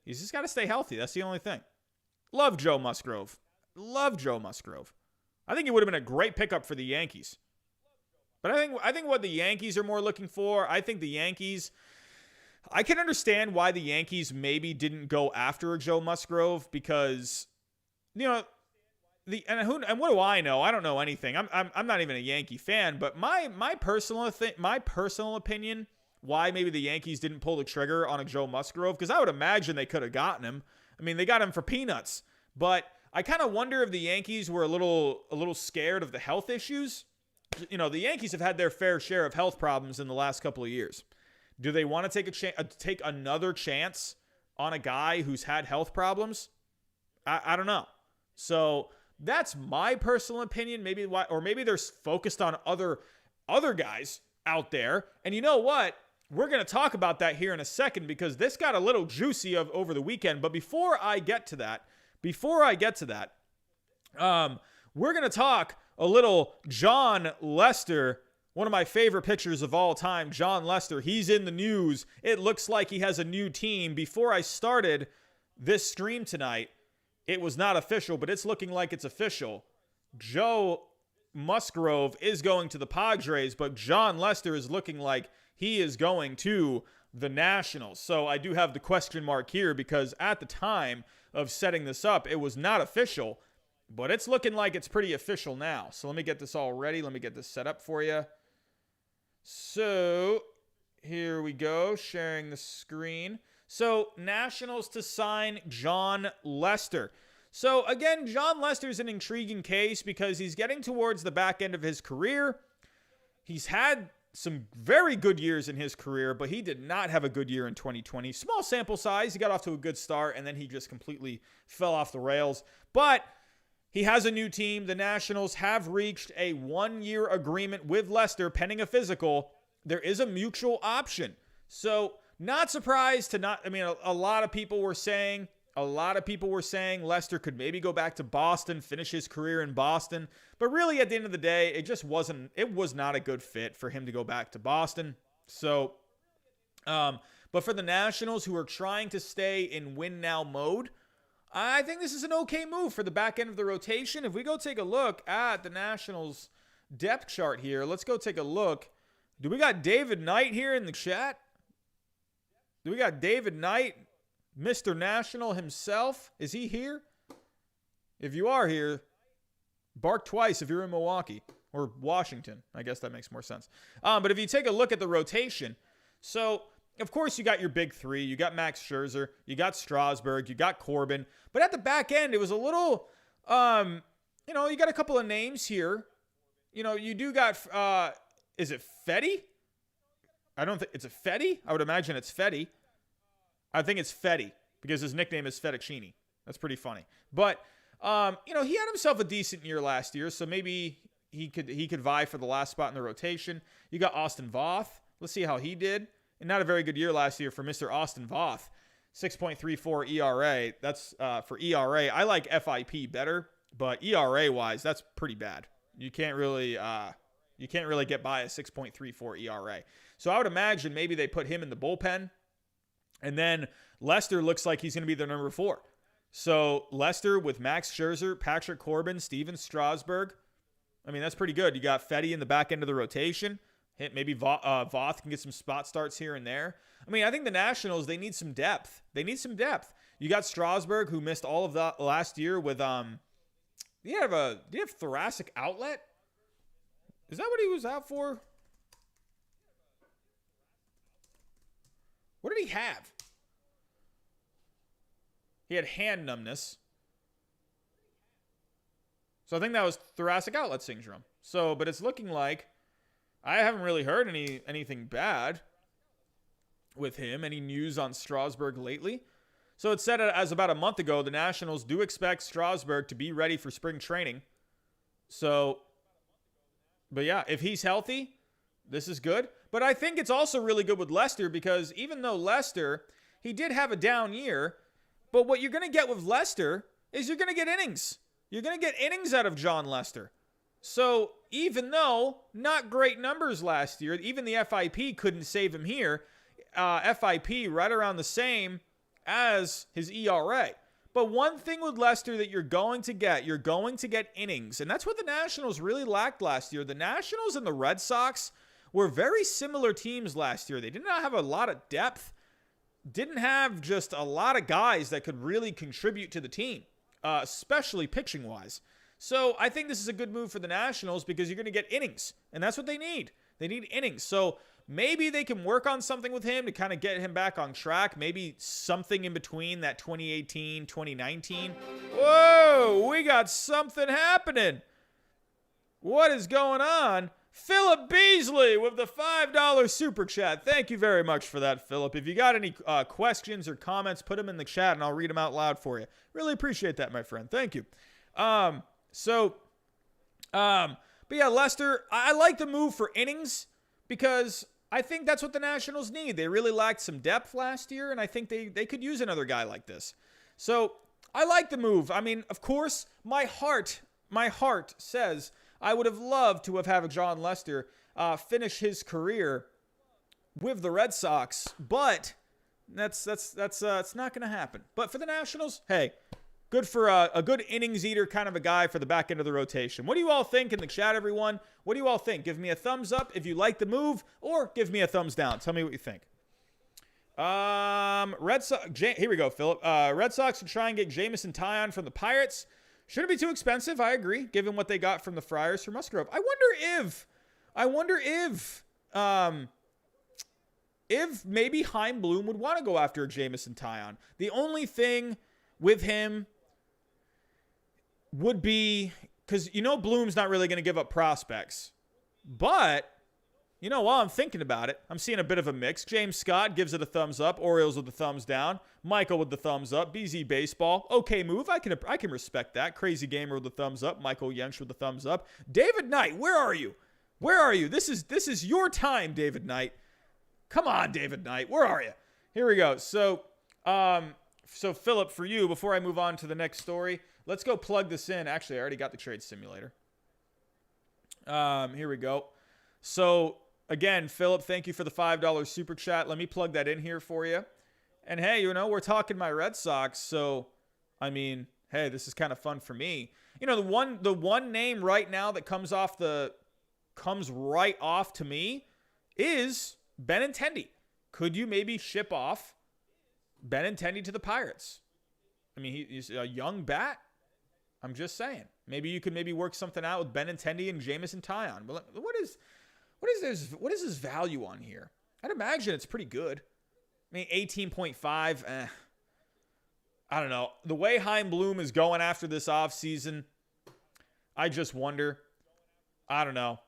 He's just got to stay healthy. That's the only thing. Love Joe Musgrove. Love Joe Musgrove. I think he would have been a great pickup for the Yankees. But I think what the Yankees are more looking for, I think the Yankees, I can understand why the Yankees maybe didn't go after a Joe Musgrove because, and what do I know? I don't know anything. I'm not even a Yankee fan, but my personal opinion, why maybe the Yankees didn't pull the trigger on a Joe Musgrove, because I would imagine they could have gotten him. I mean, they got him for peanuts, but I kind of wonder if the Yankees were a little scared of the health issues. The Yankees have had their fair share of health problems in the last couple of years. Do they want to take another chance on a guy who's had health problems? I don't know. So that's my personal opinion. Maybe they're focused on other guys out there. And you know what? We're going to talk about that here in a second because this got a little juicy over the weekend. But before I get to that, we're going to talk a little Jon Lester, one of my favorite pitchers of all time. Jon Lester, he's in the news. It looks like he has a new team. Before I started this stream tonight, it was not official, but it's looking like it's official. Joe Musgrove is going to the Padres, but Jon Lester is looking like he is going to the Nationals. So I do have the question mark here because at the time of setting this up, it was not official, but it's looking like it's pretty official now. So let me get this all ready. Let me get this set up for you. So here we go, sharing the screen. So Nationals to sign Jon Lester. So again, Jon Lester is an intriguing case because he's getting towards the back end of his career. He's had some very good years in his career, but he did not have a good year in 2020. Small sample size. He got off to a good start, and then he just completely fell off the rails. But he has a new team. The Nationals have reached a 1-year agreement with Lester pending a physical. There is a mutual option. So not surprised to not, a lot of people were saying Lester could maybe go back to Boston, finish his career in Boston. But really, at the end of the day, it was not a good fit for him to go back to Boston. So, but for the Nationals who are trying to stay in win now mode, I think this is an okay move for the back end of the rotation. If we go take a look at the Nationals depth chart here, let's go take a look. Do we got David Knight here in the chat? Do we got David Knight, Mr. National himself? Is he here? If you are here, bark twice if you're in Milwaukee or Washington. I guess that makes more sense. But if you take a look at the rotation, so of course you got your big 3. You got Max Scherzer, you got Strasburg, you got Corbin. But at the back end, it was a little, you got a couple of names here. You do got, is it Fetty? I don't think it's a Fetty. I would imagine it's Fetty. I think it's Fetty because his nickname is Fettuccine. That's pretty funny. But, he had himself a decent year last year, so maybe he could vie for the last spot in the rotation. You got Austin Voth. Let's see how he did. And not a very good year last year for Mr. Austin Voth. 6.34 ERA. That's for ERA. I like FIP better, but ERA-wise, that's pretty bad. You can't really get by a 6.34 ERA. So I would imagine maybe they put him in the bullpen. And then Lester looks like he's going to be their number 4. So Lester with Max Scherzer, Patrick Corbin, Steven Strasburg. That's pretty good. You got Fetty in the back end of the rotation. Maybe Voth can get some spot starts here and there. I think the Nationals, they need some depth. You got Strasburg, who missed all of that last year with, do you have thoracic outlet? Is that what he was out for? What did he have? He had hand numbness. So I think that was thoracic outlet syndrome. So, but it's looking like I haven't really heard anything bad with him. Any news on Strasburg lately? So it said as about a month ago, the Nationals do expect Strasburg to be ready for spring training. So, but yeah, if he's healthy, this is good. But I think it's also really good with Lester because even though Lester, he did have a down year, but what you're going to get with Lester is you're going to get innings. You're going to get innings out of Jon Lester. So even though not great numbers last year, even the FIP couldn't save him here. FIP right around the same as his ERA. But one thing with Lester that you're going to get innings. And that's what the Nationals really lacked last year. The Nationals and the Red Sox were very similar teams last year. They did not have a lot of depth. Didn't have just a lot of guys that could really contribute to the team, especially pitching-wise. So I think this is a good move for the Nationals because you're going to get innings. And that's what they need. They need innings. So maybe they can work on something with him to kind of get him back on track. Maybe something in between that 2018, 2019. Whoa, we got something happening. What is going on? Philip Beasley with the $5 super chat. Thank you very much for that, Philip. If you got any questions or comments, put them in the chat and I'll read them out loud for you. Really appreciate that, my friend. Thank you. But yeah, Lester, I like the move for innings because I think that's what the Nationals need. They really lacked some depth last year, and I think they could use another guy like this. So I like the move. I mean, of course, my heart says I would have loved to have had Jon Lester finish his career with the Red Sox, but that's it's not going to happen. But for the Nationals, hey, good for a good innings eater kind of a guy for the back end of the rotation. What do you all think in the chat, everyone? What do you all think? Give me a thumbs up if you like the move, or give me a thumbs down. Tell me what you think. Red Sox. Here we go, Philip. Red Sox to try and get Jameson Taillon from the Pirates. Shouldn't be too expensive. I agree, given what they got from the Friars for Musgrove. I wonder if maybe Chaim Bloom would want to go after Jameson Taillon. The only thing with him would be, because Bloom's not really going to give up prospects. But, while I'm thinking about it, I'm seeing a bit of a mix. James Scott gives it a thumbs up. Orioles with the thumbs down. Michael with the thumbs up. BZ Baseball. Okay move. I can respect that. Crazy Gamer with the thumbs up. Michael Yench with the thumbs up. David Knight, where are you? Where are you? This is your time, David Knight. Come on, David Knight. Where are you? Here we go. So Philip, for you, before I move on to the next story, let's go plug this in. Actually, I already got the trade simulator. Here we go. So, again, Philip, thank you for the $5 super chat. Let me plug that in here for you. And, hey, we're talking my Red Sox. So, I mean, hey, this is kind of fun for me. The one name right now that comes right off to me is Benintendi. Could you maybe ship off Benintendi to the Pirates? I mean, he's a young bat. I'm just saying. Maybe you could work something out with Benintendi and Jameson Taillon. But what is his value on here? I'd imagine it's pretty good. I mean, 18.5. I don't know. The way Chaim Bloom is going after this offseason, I just wonder. I don't know.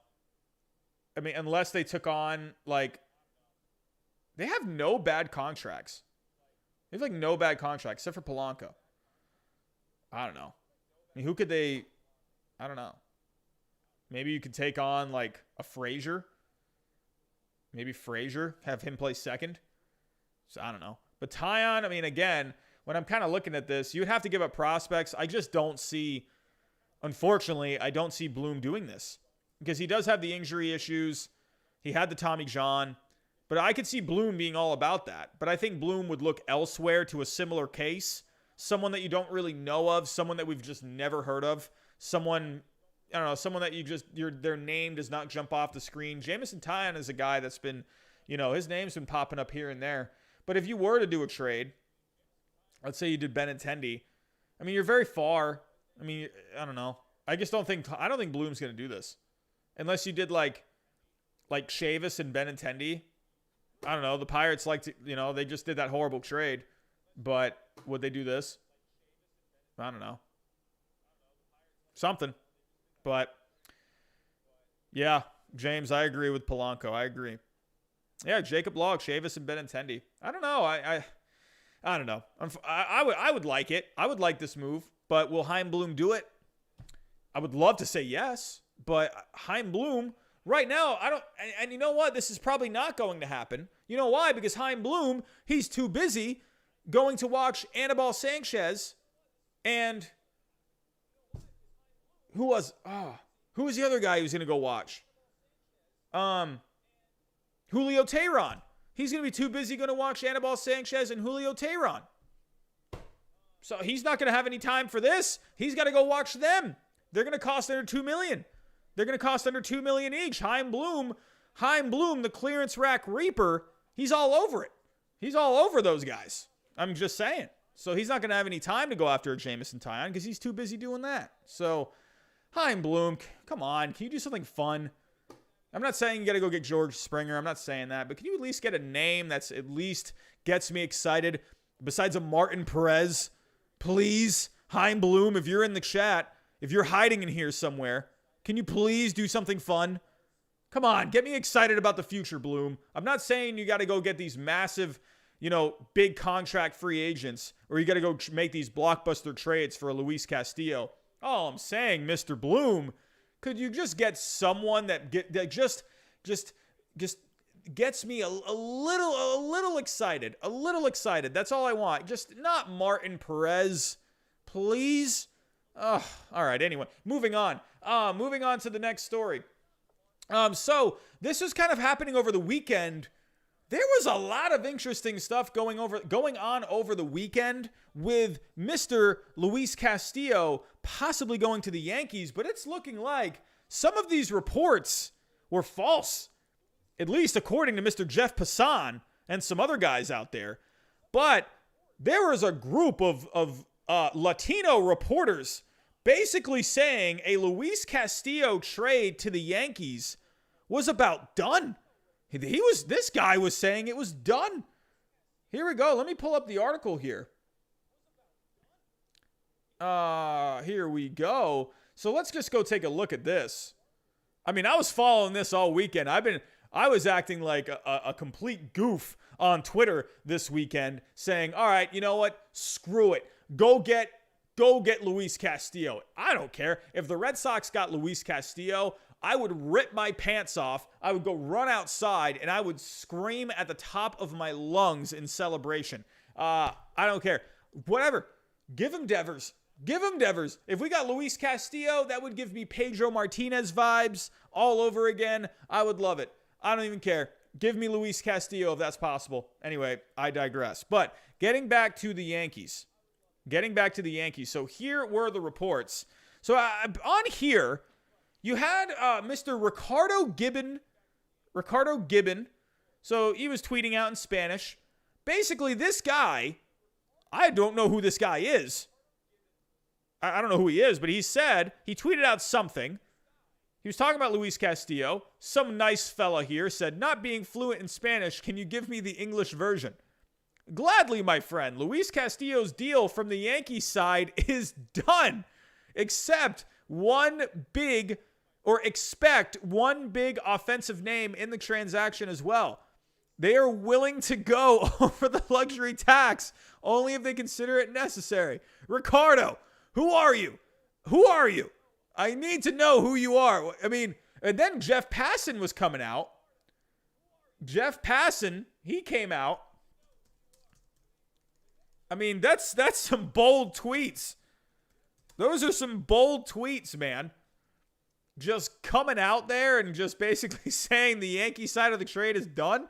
I mean, unless they took on, they have no bad contracts. They have, no bad contracts, except for Polanco. I don't know. I mean, who could they... I don't know. Maybe you could take on, a Frazier. Maybe Frazier, have him play second. So, I don't know. But Taillon, I mean, again, when I'm kind of looking at this, you would have to give up prospects. I just don't see... Unfortunately, I don't see Bloom doing this. Because he does have the injury issues. He had the Tommy John. But I could see Bloom being all about that. But I think Bloom would look elsewhere to a similar case. Someone that you don't really know of. Someone that we've just never heard of. Someone, I don't know, someone that their name does not jump off the screen. Jameson Taillon is a guy that's been, his name's been popping up here and there. But if you were to do a trade, let's say you did Benintendi, I mean, you're very far. I mean, I don't know. I don't think Bloom's going to do this. Unless you did like Chavis and Benintendi. I don't know. The Pirates they just did that horrible trade. But would they do this? I don't know. Something. But yeah, James, I agree with Polanco. I agree. Yeah, Jacob Logg, Chavis, and Benintendi. I don't know. I don't know. I would like it. I would like this move, but will Chaim Bloom do it? I would love to say yes, but Chaim Bloom right now, I don't. And you know what? This is probably not going to happen. You know why? Because Chaim Bloom, he's too busy going to watch Anibal Sanchez and who was the other guy who's going to go watch? Julio Teheran. He's going to be too busy going to watch Anibal Sanchez and Julio Teheran. So he's not going to have any time for this. He's got to go watch them. They're going to cost under $2 million. They're going to cost under $2 million each. Chaim Bloom, the clearance rack reaper, he's all over it. He's all over those guys. I'm just saying. So he's not going to have any time to go after a Jameson Taillon because he's too busy doing that. So Chaim Bloom, come on. Can you do something fun? I'm not saying you got to go get George Springer. I'm not saying that. But can you at least get a name that's at least gets me excited besides a Martin Perez? Please, Chaim Bloom, if you're in the chat, if you're hiding in here somewhere, can you please do something fun? Come on, get me excited about the future, Bloom. I'm not saying you got to go get these massive, big contract free agents or you got to go make these blockbuster trades for a Luis Castillo. All I'm saying, Mr. Bloom, could you just get someone that just gets me a little excited, That's all I want. Just not Martin Perez, please. All right. Anyway, moving on to the next story. So this was kind of happening over the weekend. There was a lot of interesting stuff going on over the weekend with Mr. Luis Castillo possibly going to the Yankees, but it's looking like some of these reports were false, at least according to Mr. Jeff Passan and some other guys out there. But there was a group of Latino reporters basically saying a Luis Castillo trade to the Yankees was about done. This guy was saying it was done. Here we go. Let me pull up the article here. Here we go. So let's just go take a look at this. I mean, I was following this all weekend. I was acting like a complete goof on Twitter this weekend saying, all right, you know what? Screw it. Go get Luis Castillo. I don't care. If the Red Sox got Luis Castillo, I would rip my pants off. I would go run outside and I would scream at the top of my lungs in celebration. I don't care. Whatever. Give him Devers. If we got Luis Castillo, that would give me Pedro Martinez vibes all over again. I would love it. I don't even care. Give me Luis Castillo if that's possible. Anyway, I digress. But getting back to the Yankees. So here were the reports. So on here, you had Mr. Ricardo Gibbon. So he was tweeting out in Spanish. Basically, this guy, I don't know who this guy is. I don't know who he is, but he tweeted out something. He was talking about Luis Castillo. Some nice fella here said, not being fluent in Spanish, can you give me the English version? Gladly, my friend. Luis Castillo's deal from the Yankees side is done. Expect one big offensive name in the transaction as well. They are willing to go over the luxury tax only if they consider it necessary. Ricardo, who are you? I need to know who you are. I mean, and then Jeff Passan was coming out. He came out. I mean, that's some bold tweets. Those are some bold tweets, man. Just coming out there and just basically saying the Yankee side of the trade is done.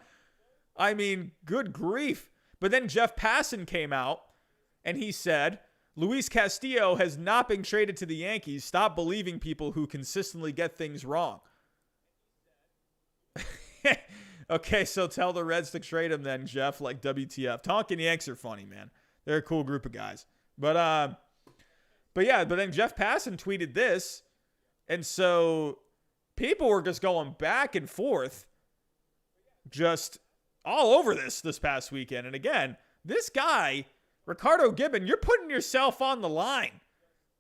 I mean, good grief. But then Jeff Passan came out and he said, Luis Castillo has not been traded to the Yankees. Stop believing people who consistently get things wrong. Okay, so tell the Reds to trade him then, Jeff, like WTF. Tonkin Yanks are funny, man. They're a cool group of guys. But then Jeff Passan tweeted this. And so people were just going back and forth just all over this past weekend. And again, this guy, Ricardo Gibbon, you're putting yourself on the line.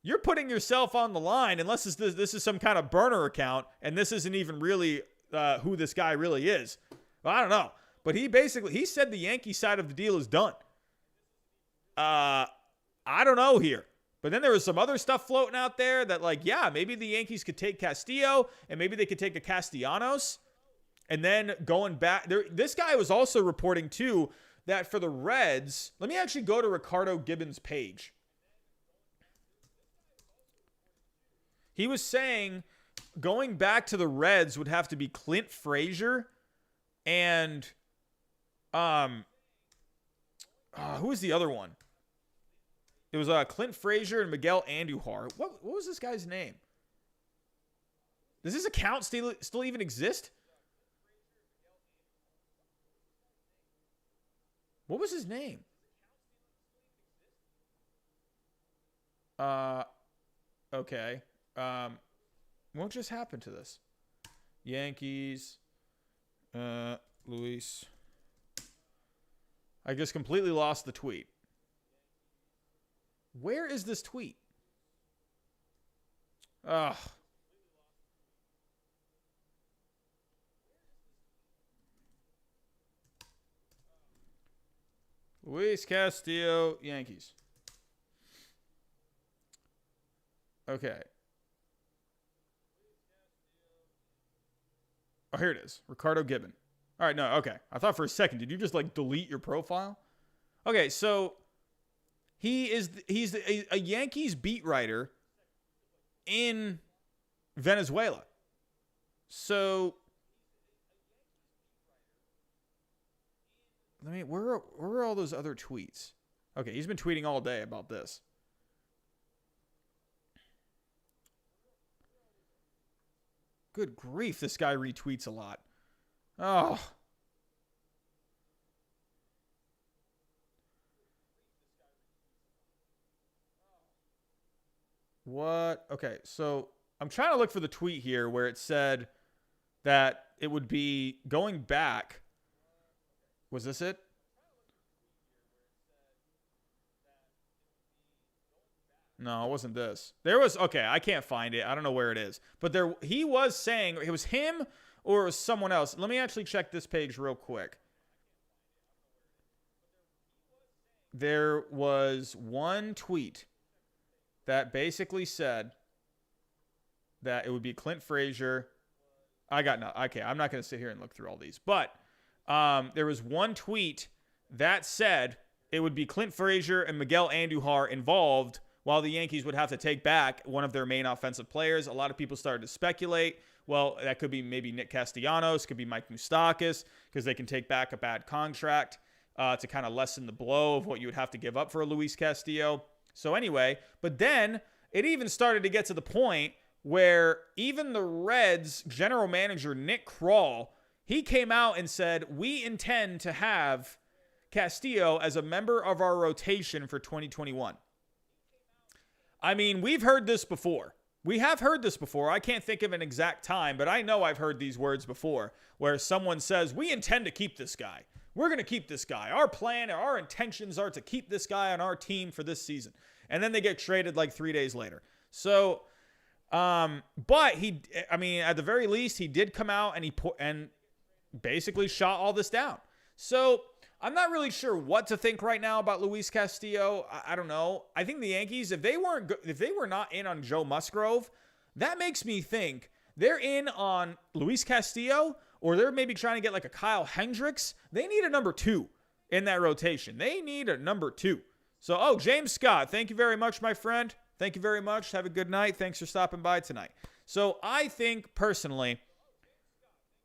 you're putting yourself on the line unless this is some kind of burner account and this isn't even really who this guy really is. Well, I don't know. But he said the Yankee side of the deal is done. I don't know here. But then there was some other stuff floating out there that, like, yeah, maybe the Yankees could take Castillo and maybe they could take a Castellanos. And then going back, this guy was also reporting, too, that for the Reds, let me actually go to Ricardo Gibbons' page. He was saying going back to the Reds would have to be Clint Frazier and who was the other one? It was Clint Frazier and Miguel Andujar. What was this guy's name? Does this account still even exist? What was his name? Okay. What just happened to this? Yankees. Luis. I just completely lost the tweet. Where is this tweet? Ugh. Luis Castillo, Yankees. Okay. Oh, here it is. Ricardo Gibbon. All right, no, okay. I thought for a second, did you just like delete your profile? Okay, so he's a Yankees beat writer in Venezuela. So where are all those other tweets? Okay, he's been tweeting all day about this. Good grief, this guy retweets a lot. Oh. What? Okay, so I'm trying to look for the tweet here where it said that it would be going back. Was this it? No, it wasn't this. There was, okay, I can't find it. I don't know where it is. But he was saying, it was him or it was someone else. Let me actually check this page real quick. There was one tweet that basically said that it would be Clint Frazier. Okay, I'm not going to sit here and look through all these. But there was one tweet that said it would be Clint Frazier and Miguel Andujar involved, while the Yankees would have to take back one of their main offensive players. A lot of people started to speculate, well, that could be maybe Nick Castellanos, could be Mike Moustakas, because they can take back a bad contract to kind of lessen the blow of what you would have to give up for a Luis Castillo. So anyway, but then it even started to get to the point where even the Reds general manager, Nick Krall, he came out and said, we intend to have Castillo as a member of our rotation for 2021. I mean, we've heard this before. We have heard this before. I can't think of an exact time, but I know I've heard these words before where someone says, we intend to keep this guy. We're going to keep this guy. Our plan, our intentions are to keep this guy on our team for this season. And then they get traded like 3 days later. So, but at the very least, he did come out and basically shot all this down. So I'm not really sure what to think right now about Luis Castillo. I don't know. I think the Yankees, if they were not in on Joe Musgrove, that makes me think they're in on Luis Castillo, or they're maybe trying to get like a Kyle Hendricks. They need a number 2 in that rotation. They need a number 2. So, James Scott, thank you very much, my friend. Thank you very much. Have a good night. Thanks for stopping by tonight. So I think personally,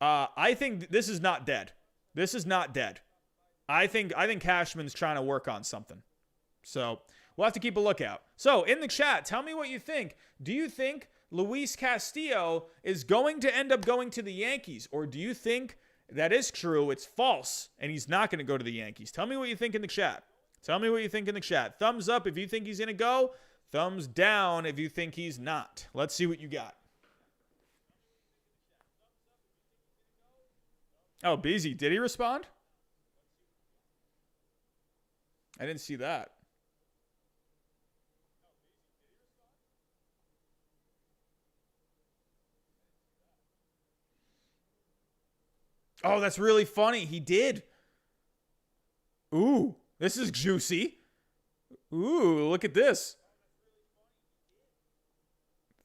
I think this is not dead. This is not dead. I think Cashman's trying to work on something. So we'll have to keep a lookout. So in the chat, tell me what you think. Do you think Luis Castillo is going to end up going to the Yankees? Or do you think that is true, it's false, and he's not going to go to the Yankees? Tell me what you think in the chat. Tell me what you think in the chat. Thumbs up if you think he's going to go. Thumbs down if you think he's not. Let's see what you got. Oh, Beezy, did he respond? I didn't see that. Oh, that's really funny. He did. Ooh, this is juicy. Ooh, look at this.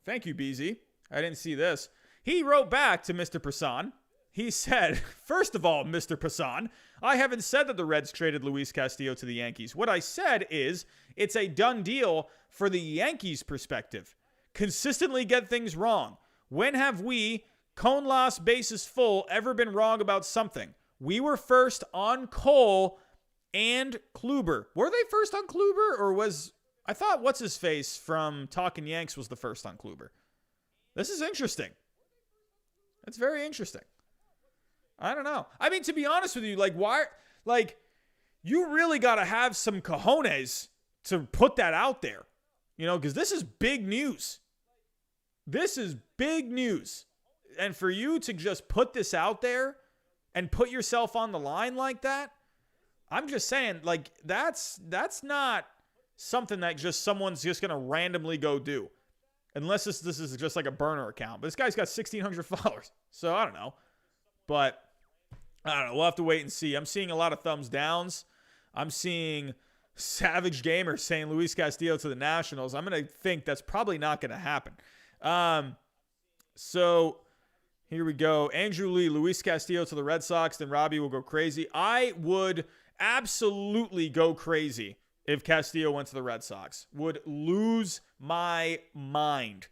Thank you, BZ. I didn't see this. He wrote back to Mr. Prasan. He said, first of all, Mr. Prasan, I haven't said that the Reds traded Luis Castillo to the Yankees. What I said is it's a done deal for the Yankees' perspective. Consistently get things wrong. When have we, con las bases full, ever been wrong about something? We were first on Cole and Kluber. Were they first on Kluber, or was... I thought what's-his-face from Talkin' Yanks was the first on Kluber. This is interesting. It's very interesting. I don't know. I mean, to be honest with you, you really got to have some cojones to put that out there. Because this is big news. This is big news. And for you to just put this out there and put yourself on the line like that, I'm just saying, that's not something that someone's just going to randomly go do. Unless this is just like a burner account. But this guy's got 1,600 followers. So I don't know. But I don't know. We'll have to wait and see. I'm seeing a lot of thumbs downs. I'm seeing Savage Gamer saying Luis Castillo to the Nationals. I'm going to think that's probably not going to happen. So here we go. Andrew Lee, Luis Castillo to the Red Sox. Then Robbie will go crazy. I would absolutely go crazy if Castillo went to the Red Sox. Would lose my mind.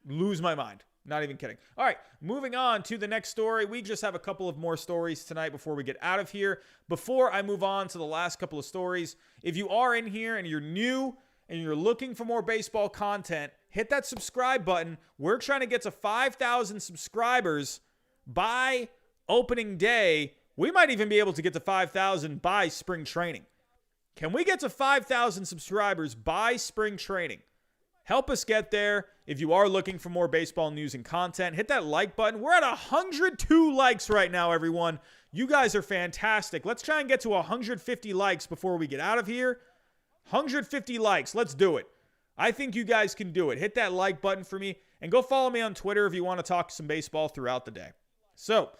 Lose my mind. Not even kidding. All right, moving on to the next story. We just have a couple of more stories tonight before we get out of here. Before I move on to the last couple of stories, if you are in here and you're new and you're looking for more baseball content, hit that subscribe button. We're trying to get to 5,000 subscribers by opening day. We might even be able to get to 5,000 by spring training. Can we get to 5,000 subscribers by spring training? Help us get there. If you are looking for more baseball news and content, hit that like button. We're at 102 likes right now, everyone. You guys are fantastic. Let's try and get to 150 likes before we get out of here. 150 likes. Let's do it. I think you guys can do it. Hit that like button for me and go follow me on Twitter if you want to talk some baseball throughout the day. So,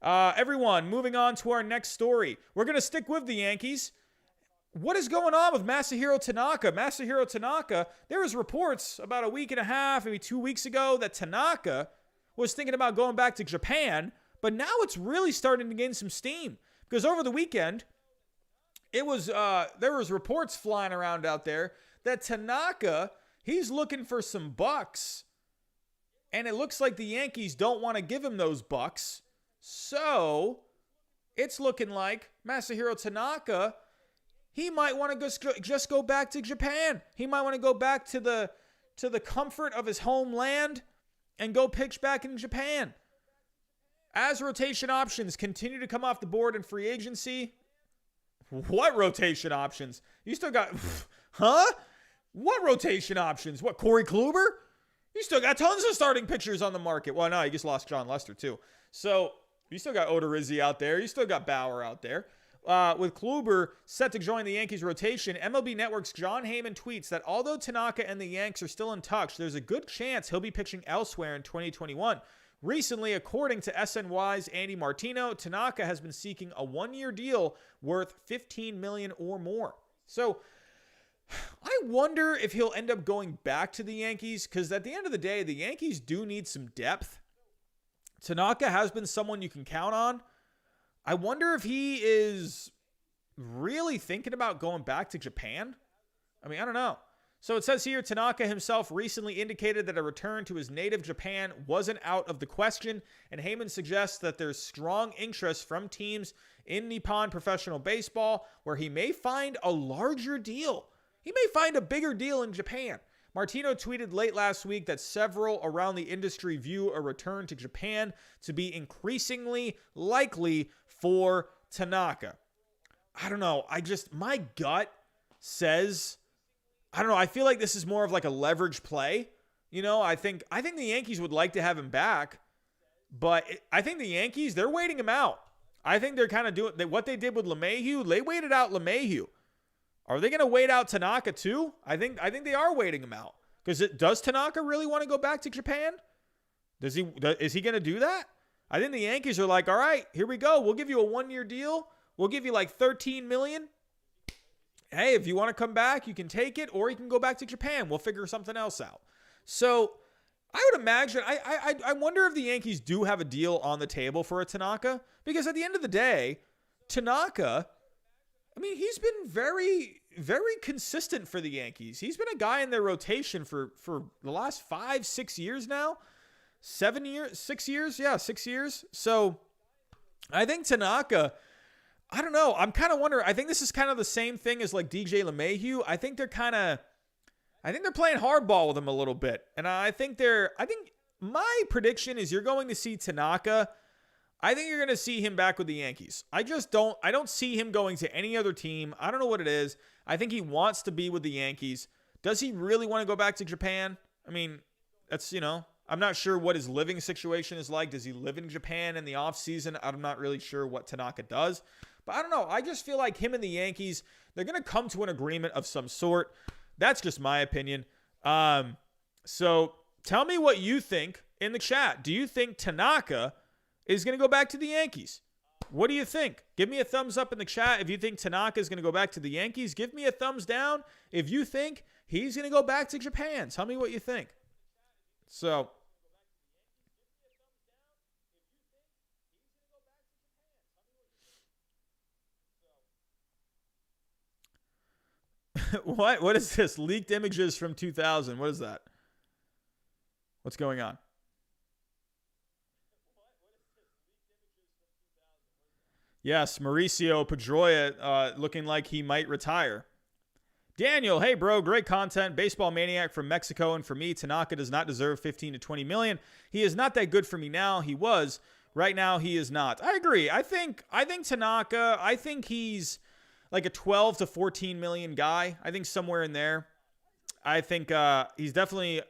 everyone, moving on to our next story. We're going to stick with the Yankees. What is going on with Masahiro Tanaka? Masahiro Tanaka, there was reports about a week and a half, maybe 2 weeks ago, that Tanaka was thinking about going back to Japan, but now it's really starting to gain some steam. Because over the weekend, there was reports flying around out there that Tanaka, he's looking for some bucks, and it looks like the Yankees don't want to give him those bucks. So, it's looking like Masahiro Tanaka, he might want to just go back to Japan. He might want to go back to the comfort of his homeland and go pitch back in Japan. As rotation options continue to come off the board in free agency. What rotation options? You still got... Huh? What rotation options? What, Corey Kluber? You still got tons of starting pitchers on the market. Well, no, you just lost Jon Lester, too. So, you still got Odorizzi out there. You still got Bauer out there. With Kluber set to join the Yankees rotation, MLB Network's John Heyman tweets that although Tanaka and the Yanks are still in touch, there's a good chance he'll be pitching elsewhere in 2021. Recently, according to SNY's Andy Martino, Tanaka has been seeking a one-year deal worth $15 million or more. So, I wonder if he'll end up going back to the Yankees, because at the end of the day, the Yankees do need some depth. Tanaka has been someone you can count on. I wonder if he is really thinking about going back to Japan. I mean, I don't know. So it says here, Tanaka himself recently indicated that a return to his native Japan wasn't out of the question, and Heyman suggests that there's strong interest from teams in Nippon professional baseball where he may find a larger deal. He may find a bigger deal in Japan. Martino tweeted late last week that several around the industry view a return to Japan to be increasingly likely for Tanaka. I don't know. My gut says, I don't know. I feel like this is more of like a leverage play. I think the Yankees would like to have him back, but I think the Yankees, they're waiting him out. I think they're kind of doing what they did with LeMahieu. They waited out LeMahieu. Are they going to wait out Tanaka too? I think they are waiting him out. Because does Tanaka really want to go back to Japan? Is he going to do that? I think the Yankees are like, all right, here we go. We'll give you a 1-year deal. We'll give you like $13 million. Hey, if you want to come back, you can take it, or you can go back to Japan. We'll figure something else out. So I would imagine, I wonder if the Yankees do have a deal on the table for a Tanaka, because at the end of the day, Tanaka, I mean, he's been very, very consistent for the Yankees. He's been a guy in their rotation for the last 5-6 years now. 7 years, 6 years? Yeah, 6 years. So I think Tanaka, I don't know. I'm kind of wondering. I think this is kind of the same thing as like DJ LeMahieu. I think they're playing hardball with him a little bit. And I think my prediction is you're going to see Tanaka. I think you're going to see him back with the Yankees. I don't see him going to any other team. I don't know what it is. I think he wants to be with the Yankees. Does he really want to go back to Japan? I mean, that's, I'm not sure what his living situation is like. Does he live in Japan in the offseason? I'm not really sure what Tanaka does. But I don't know. I just feel like him and the Yankees, they're going to come to an agreement of some sort. That's just my opinion. So tell me what you think in the chat. Do you think Tanaka is going to go back to the Yankees? What do you think? Give me a thumbs up in the chat if you think Tanaka is going to go back to the Yankees. Give me a thumbs down if you think he's going to go back to Japan. Tell me what you think. So What is this? Leaked images from 2000. What is that? What's going on? Yes, Mauricio Pedroia looking like he might retire. Daniel, hey bro, great content. Baseball maniac from Mexico, and for me, Tanaka does not deserve 15 to 20 million. He is not that good for me now. He was. Right now, he is not. I agree. I think Tanaka, I think he's like a 12 to 14 million guy. I think somewhere in there. I think he's definitely,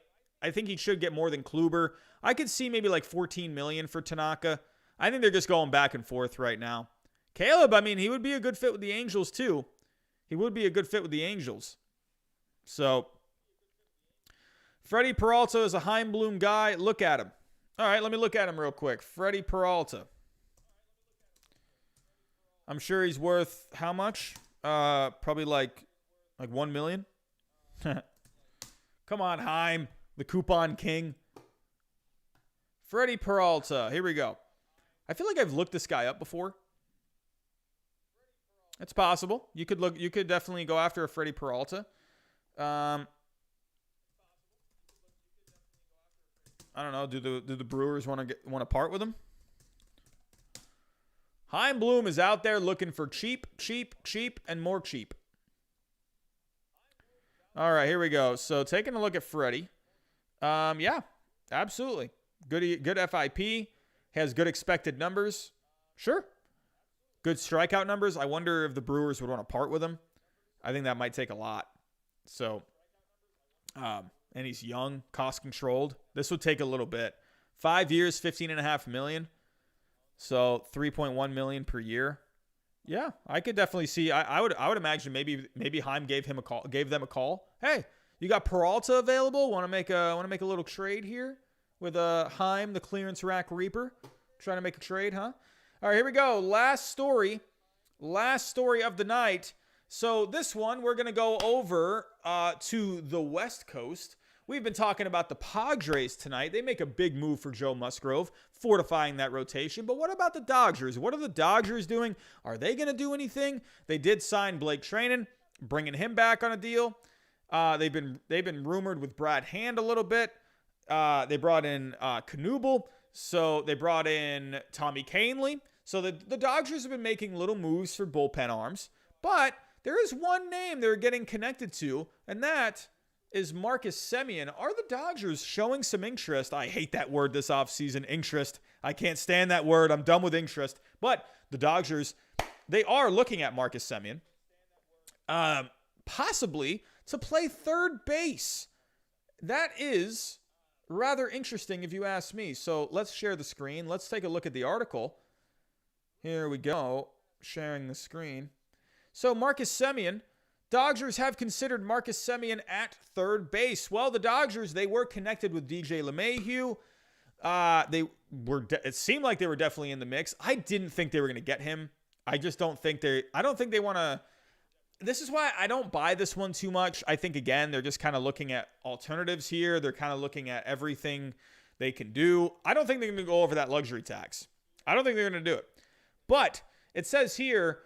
I think he should get more than Kluber. I could see maybe like 14 million for Tanaka. I think they're just going back and forth right now. Caleb, I mean, he would be a good fit with the Angels too. He would be a good fit with the Angels. So, Freddie Peralta is a Heimblum guy. Look at him. All right, let me look at him real quick. Freddie Peralta. I'm sure he's worth how much? Probably like 1 million. Come on, Heim, the coupon king. Freddie Peralta. Here we go. I feel like I've looked this guy up before. It's possible. You could definitely go after a Freddie Peralta. I don't know. Do the Brewers want to part with him? Heimblum is out there looking for cheap, and more cheap. All right, here we go. So taking a look at Freddie. Yeah, absolutely. Good FIP. Has good expected numbers. Sure. Good strikeout numbers. I wonder if the Brewers would want to part with him. I think that might take a lot. So, and he's young, cost controlled. This would take a little bit. 5 years, $15.5 million. So 3.1 million per year. Yeah, I could definitely see. I would imagine maybe Heim gave them a call. Hey, you got Peralta available? Want to make a little trade here with Heim, the clearance rack reaper? Trying to make a trade, huh? All right, here we go. Last story of the night. So this one we're gonna go over to the West Coast. We've been talking about the Padres tonight. They make a big move for Joe Musgrove, fortifying that rotation. But what about the Dodgers? What are the Dodgers doing? Are they going to do anything? They did sign Blake Treinen, bringing him back on a deal. They've been rumored with Brad Hand a little bit. They brought in Knubel. So they brought in Tommy Kahnle. So the Dodgers have been making little moves for bullpen arms. But there is one name they're getting connected to, and that is Marcus Semien. Are the Dodgers showing some interest? I hate that word this offseason, interest. I can't stand that word. I'm done with interest. But the Dodgers, they are looking at Marcus Semien, possibly to play third base. That is rather interesting if you ask me. So let's share the screen. Let's take a look at the article. Here we go, sharing the screen. So Marcus Semien, Dodgers have considered Marcus Semien at third base. Well, the Dodgers, they were connected with DJ LeMahieu. It seemed like they were definitely in the mix. I didn't think they were going to get him. I just don't think I don't think they want to. This is why I don't buy this one too much. I think, again, they're just kind of looking at alternatives here. They're kind of looking at everything they can do. I don't think they're going to go over that luxury tax. I don't think they're going to do it. But it says here,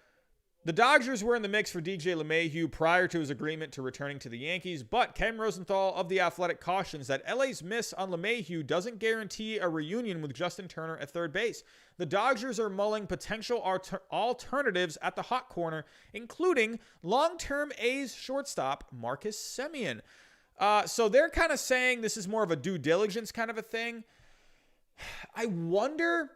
the Dodgers were in the mix for DJ LeMahieu prior to his agreement to returning to the Yankees, but Ken Rosenthal of The Athletic cautions that LA's miss on LeMahieu doesn't guarantee a reunion with Justin Turner at third base. The Dodgers are mulling potential alternatives at the hot corner, including long-term A's shortstop Marcus Semien. So they're kind of saying this is more of a due diligence kind of a thing. I wonder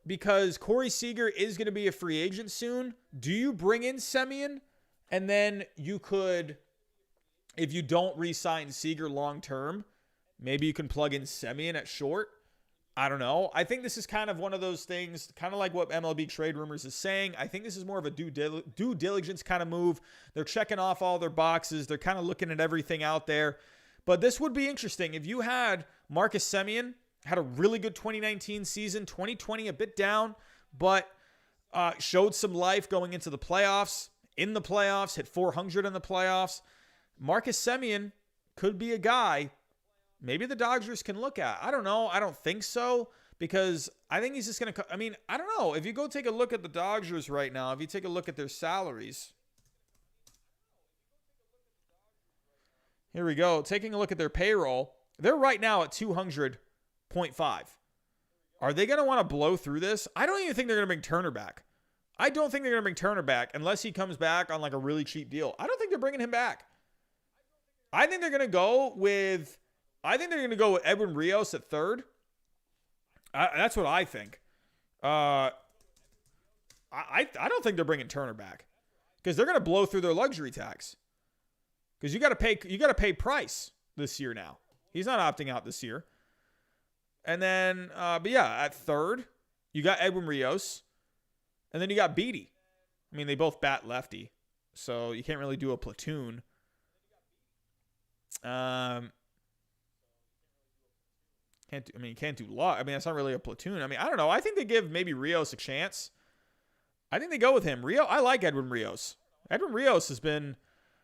because Corey Seager is going to be a free agent soon. Do you bring in Semien? And then you could, if you don't re-sign Seager long-term, maybe you can plug in Semien at short. I don't know. I think this is kind of one of those things, kind of like what MLB Trade Rumors is saying. I think this is more of a due diligence kind of move. They're checking off all their boxes. They're kind of looking at everything out there. But this would be interesting. If you had Marcus Semien, had a really good 2019 season, 2020 a bit down, but showed some life going into the playoffs. In the playoffs, hit 400 in the playoffs. Marcus Semien could be a guy maybe the Dodgers can look at. I don't know. I don't think so, because I think he's just going to – I mean, I don't know. If you go take a look at the Dodgers right now, if you take a look at their salaries – here we go. Taking a look at their payroll, they're right now at 200.5. Are they going to want to blow through this? I don't even think they're going to bring Turner back. I don't think they're going to bring Turner back unless he comes back on like a really cheap deal. I don't think they're bringing him back. I think they're going to go with Edwin Rios at third. That's what I think. I don't think they're bringing Turner back because they're going to blow through their luxury tax. Because you got to pay Price this year now. He's not opting out this year. And then, but yeah, at third, you got Edwin Rios. And then you got Beatty. I mean, they both bat lefty, so you can't really do a platoon. You can't do law. I mean, that's not really a platoon. I mean, I don't know. I think they give maybe Rios a chance. I think they go with him. I like Edwin Rios. Edwin Rios has been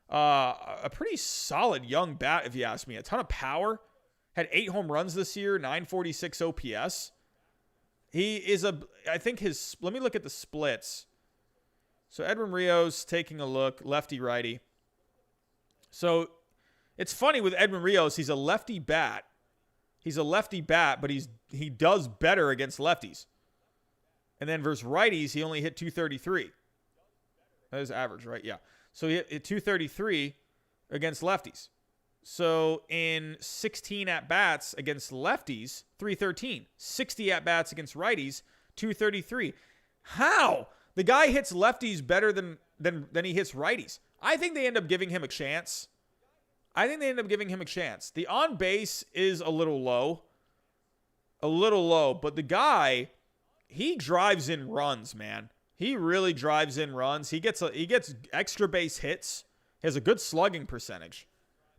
a pretty solid young bat, if you ask me. A ton of power. Had 8 home runs this year, 946 OPS. He is let me look at the splits. So Edwin Rios, taking a look, lefty-righty. So it's funny with Edwin Rios, he's a lefty bat. But he does better against lefties. And then versus righties, he only hit 233. That is average, right? Yeah. So he hit 233 against lefties. So in 16 at-bats against lefties, 313. 60 at-bats against righties, 233. How? The guy hits lefties better than he hits righties. I think they end up giving him a chance. The on-base is a little low. But the guy, he drives in runs, man. He really drives in runs. He gets extra base hits. He has a good slugging percentage.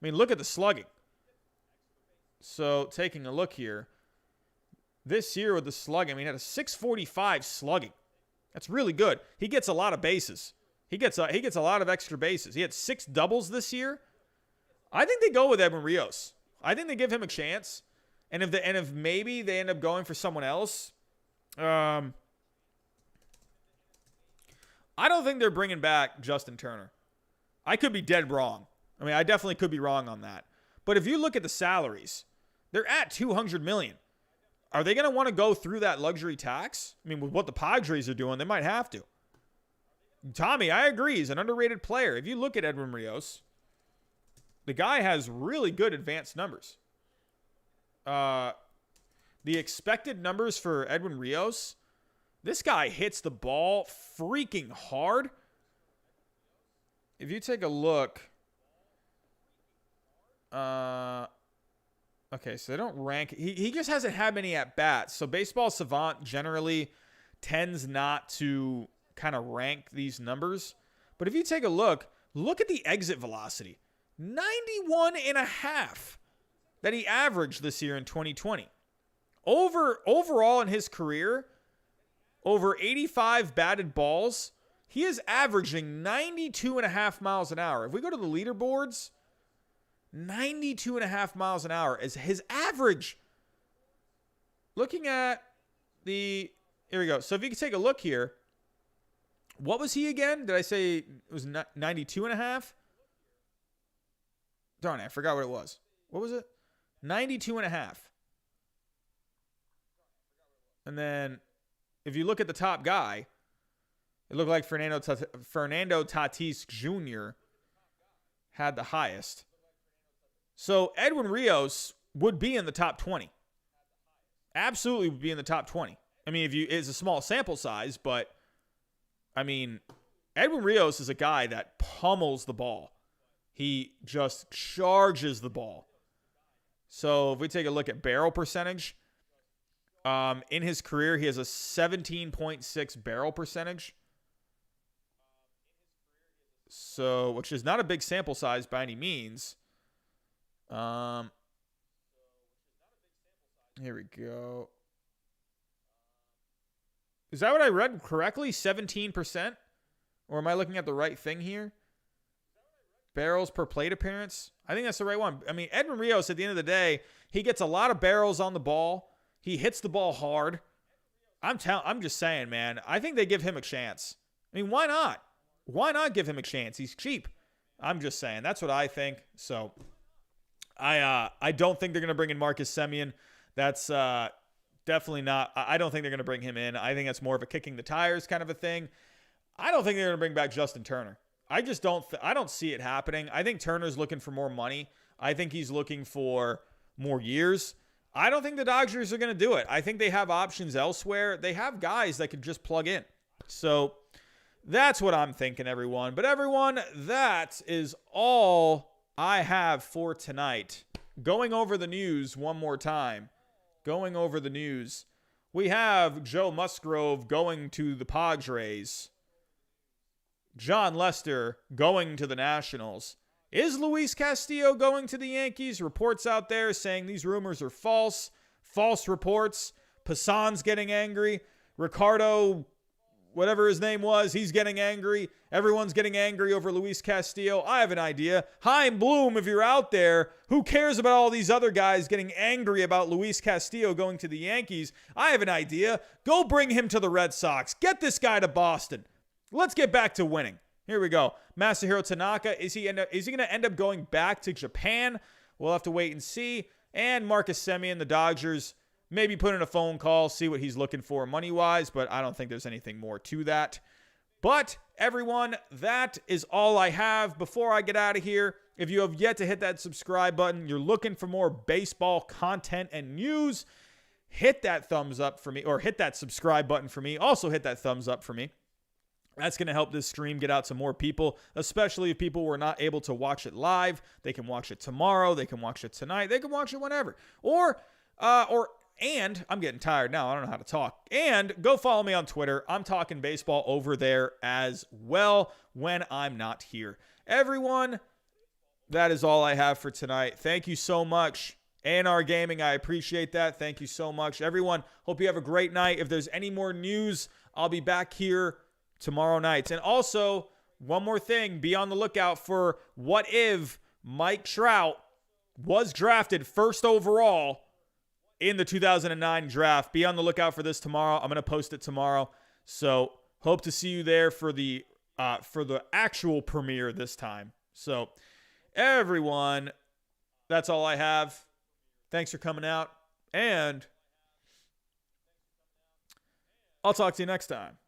I mean, look at the slugging. So, taking a look here. This year with the slugging, he had a 645 slugging. That's really good. He gets a lot of bases. He gets a lot of extra bases. He had 6 doubles this year. I think they go with Edwin Rios. I think they give him a chance. And if maybe they end up going for someone else, I don't think they're bringing back Justin Turner. I could be dead wrong. I mean, I definitely could be wrong on that. But if you look at the salaries, they're at $200 million. Are they going to want to go through that luxury tax? I mean, with what the Padres are doing, they might have to. Tommy, I agree. He's an underrated player. If you look at Edwin Rios, the guy has really good advanced numbers. The expected numbers for Edwin Rios, this guy hits the ball freaking hard. If you take a look... okay, so they don't rank. He just hasn't had many at-bats. So Baseball Savant generally tends not to kind of rank these numbers. But if you take a look at the exit velocity. 91.5. that he averaged this year in 2020. Overall in his career, over 85 batted balls, he is averaging 92.5 miles an hour. If we go to the leaderboards, 92.5 miles an hour is his average. Looking at here we go. So if you can take a look here, what was he again? Did I say it was 92.5? Darn it, I forgot what it was. What was it? 92.5. And then if you look at the top guy, it looked like Fernando Tatis Jr. had the highest. So Edwin Rios would be in the top 20. Absolutely would be in the top 20. I mean, it's a small sample size, but I mean, Edwin Rios is a guy that pummels the ball. He just charges the ball. So if we take a look at barrel percentage, in his career, he has a 17.6 barrel percentage. So, which is not a big sample size by any means. Here we go. Is that what I read correctly? 17%? Or am I looking at the right thing here? Barrels per plate appearance? I think that's the right one. I mean, Edwin Rios, at the end of the day, he gets a lot of barrels on the ball. He hits the ball hard. I'm just saying, man. I think they give him a chance. I mean, why not? Why not give him a chance? He's cheap. I'm just saying. That's what I think. So, I don't think they're going to bring in Marcus Semien. That's definitely not. I don't think they're going to bring him in. I think that's more of a kicking the tires kind of a thing. I don't think they're going to bring back Justin Turner. I just don't. I don't see it happening. I think Turner's looking for more money. I think he's looking for more years. I don't think the Dodgers are going to do it. I think they have options elsewhere. They have guys that could just plug in. So that's what I'm thinking, everyone. But everyone, that is all I have for tonight. Going over the news one more time. Going over the news. We have Joe Musgrove going to the Padres. Jon Lester going to the Nationals. Is Luis Castillo going to the Yankees? Reports out there saying these rumors are false. False reports. Passan's getting angry. Ricardo, whatever his name was, he's getting angry. Everyone's getting angry over Luis Castillo. I have an idea. Chaim Bloom, if you're out there, who cares about all these other guys getting angry about Luis Castillo going to the Yankees? I have an idea. Go bring him to the Red Sox. Get this guy to Boston. Let's get back to winning. Here we go. Masahiro Tanaka, is he going to end up going back to Japan? We'll have to wait and see. And Marcus Semien, the Dodgers, maybe put in a phone call, see what he's looking for money-wise, but I don't think there's anything more to that. But, everyone, that is all I have. Before I get out of here, if you have yet to hit that subscribe button, you're looking for more baseball content and news, hit that thumbs up for me, or hit that subscribe button for me. Also hit that thumbs up for me. That's going to help this stream get out to more people, especially if people were not able to watch it live. They can watch it tomorrow. They can watch it tonight. They can watch it whenever. And I'm getting tired now. I don't know how to talk. And go follow me on Twitter. I'm talking baseball over there as well when I'm not here. Everyone, that is all I have for tonight. Thank you so much. A&R Gaming, I appreciate that. Thank you so much. Everyone, hope you have a great night. If there's any more news, I'll be back here tomorrow night. And also, one more thing, be on the lookout for what if Mike Trout was drafted first overall in the 2009 draft. Be on the lookout for this tomorrow. I'm going to post it tomorrow. So, hope to see you there for the actual premiere this time. So, everyone, that's all I have. Thanks for coming out, and I'll talk to you next time.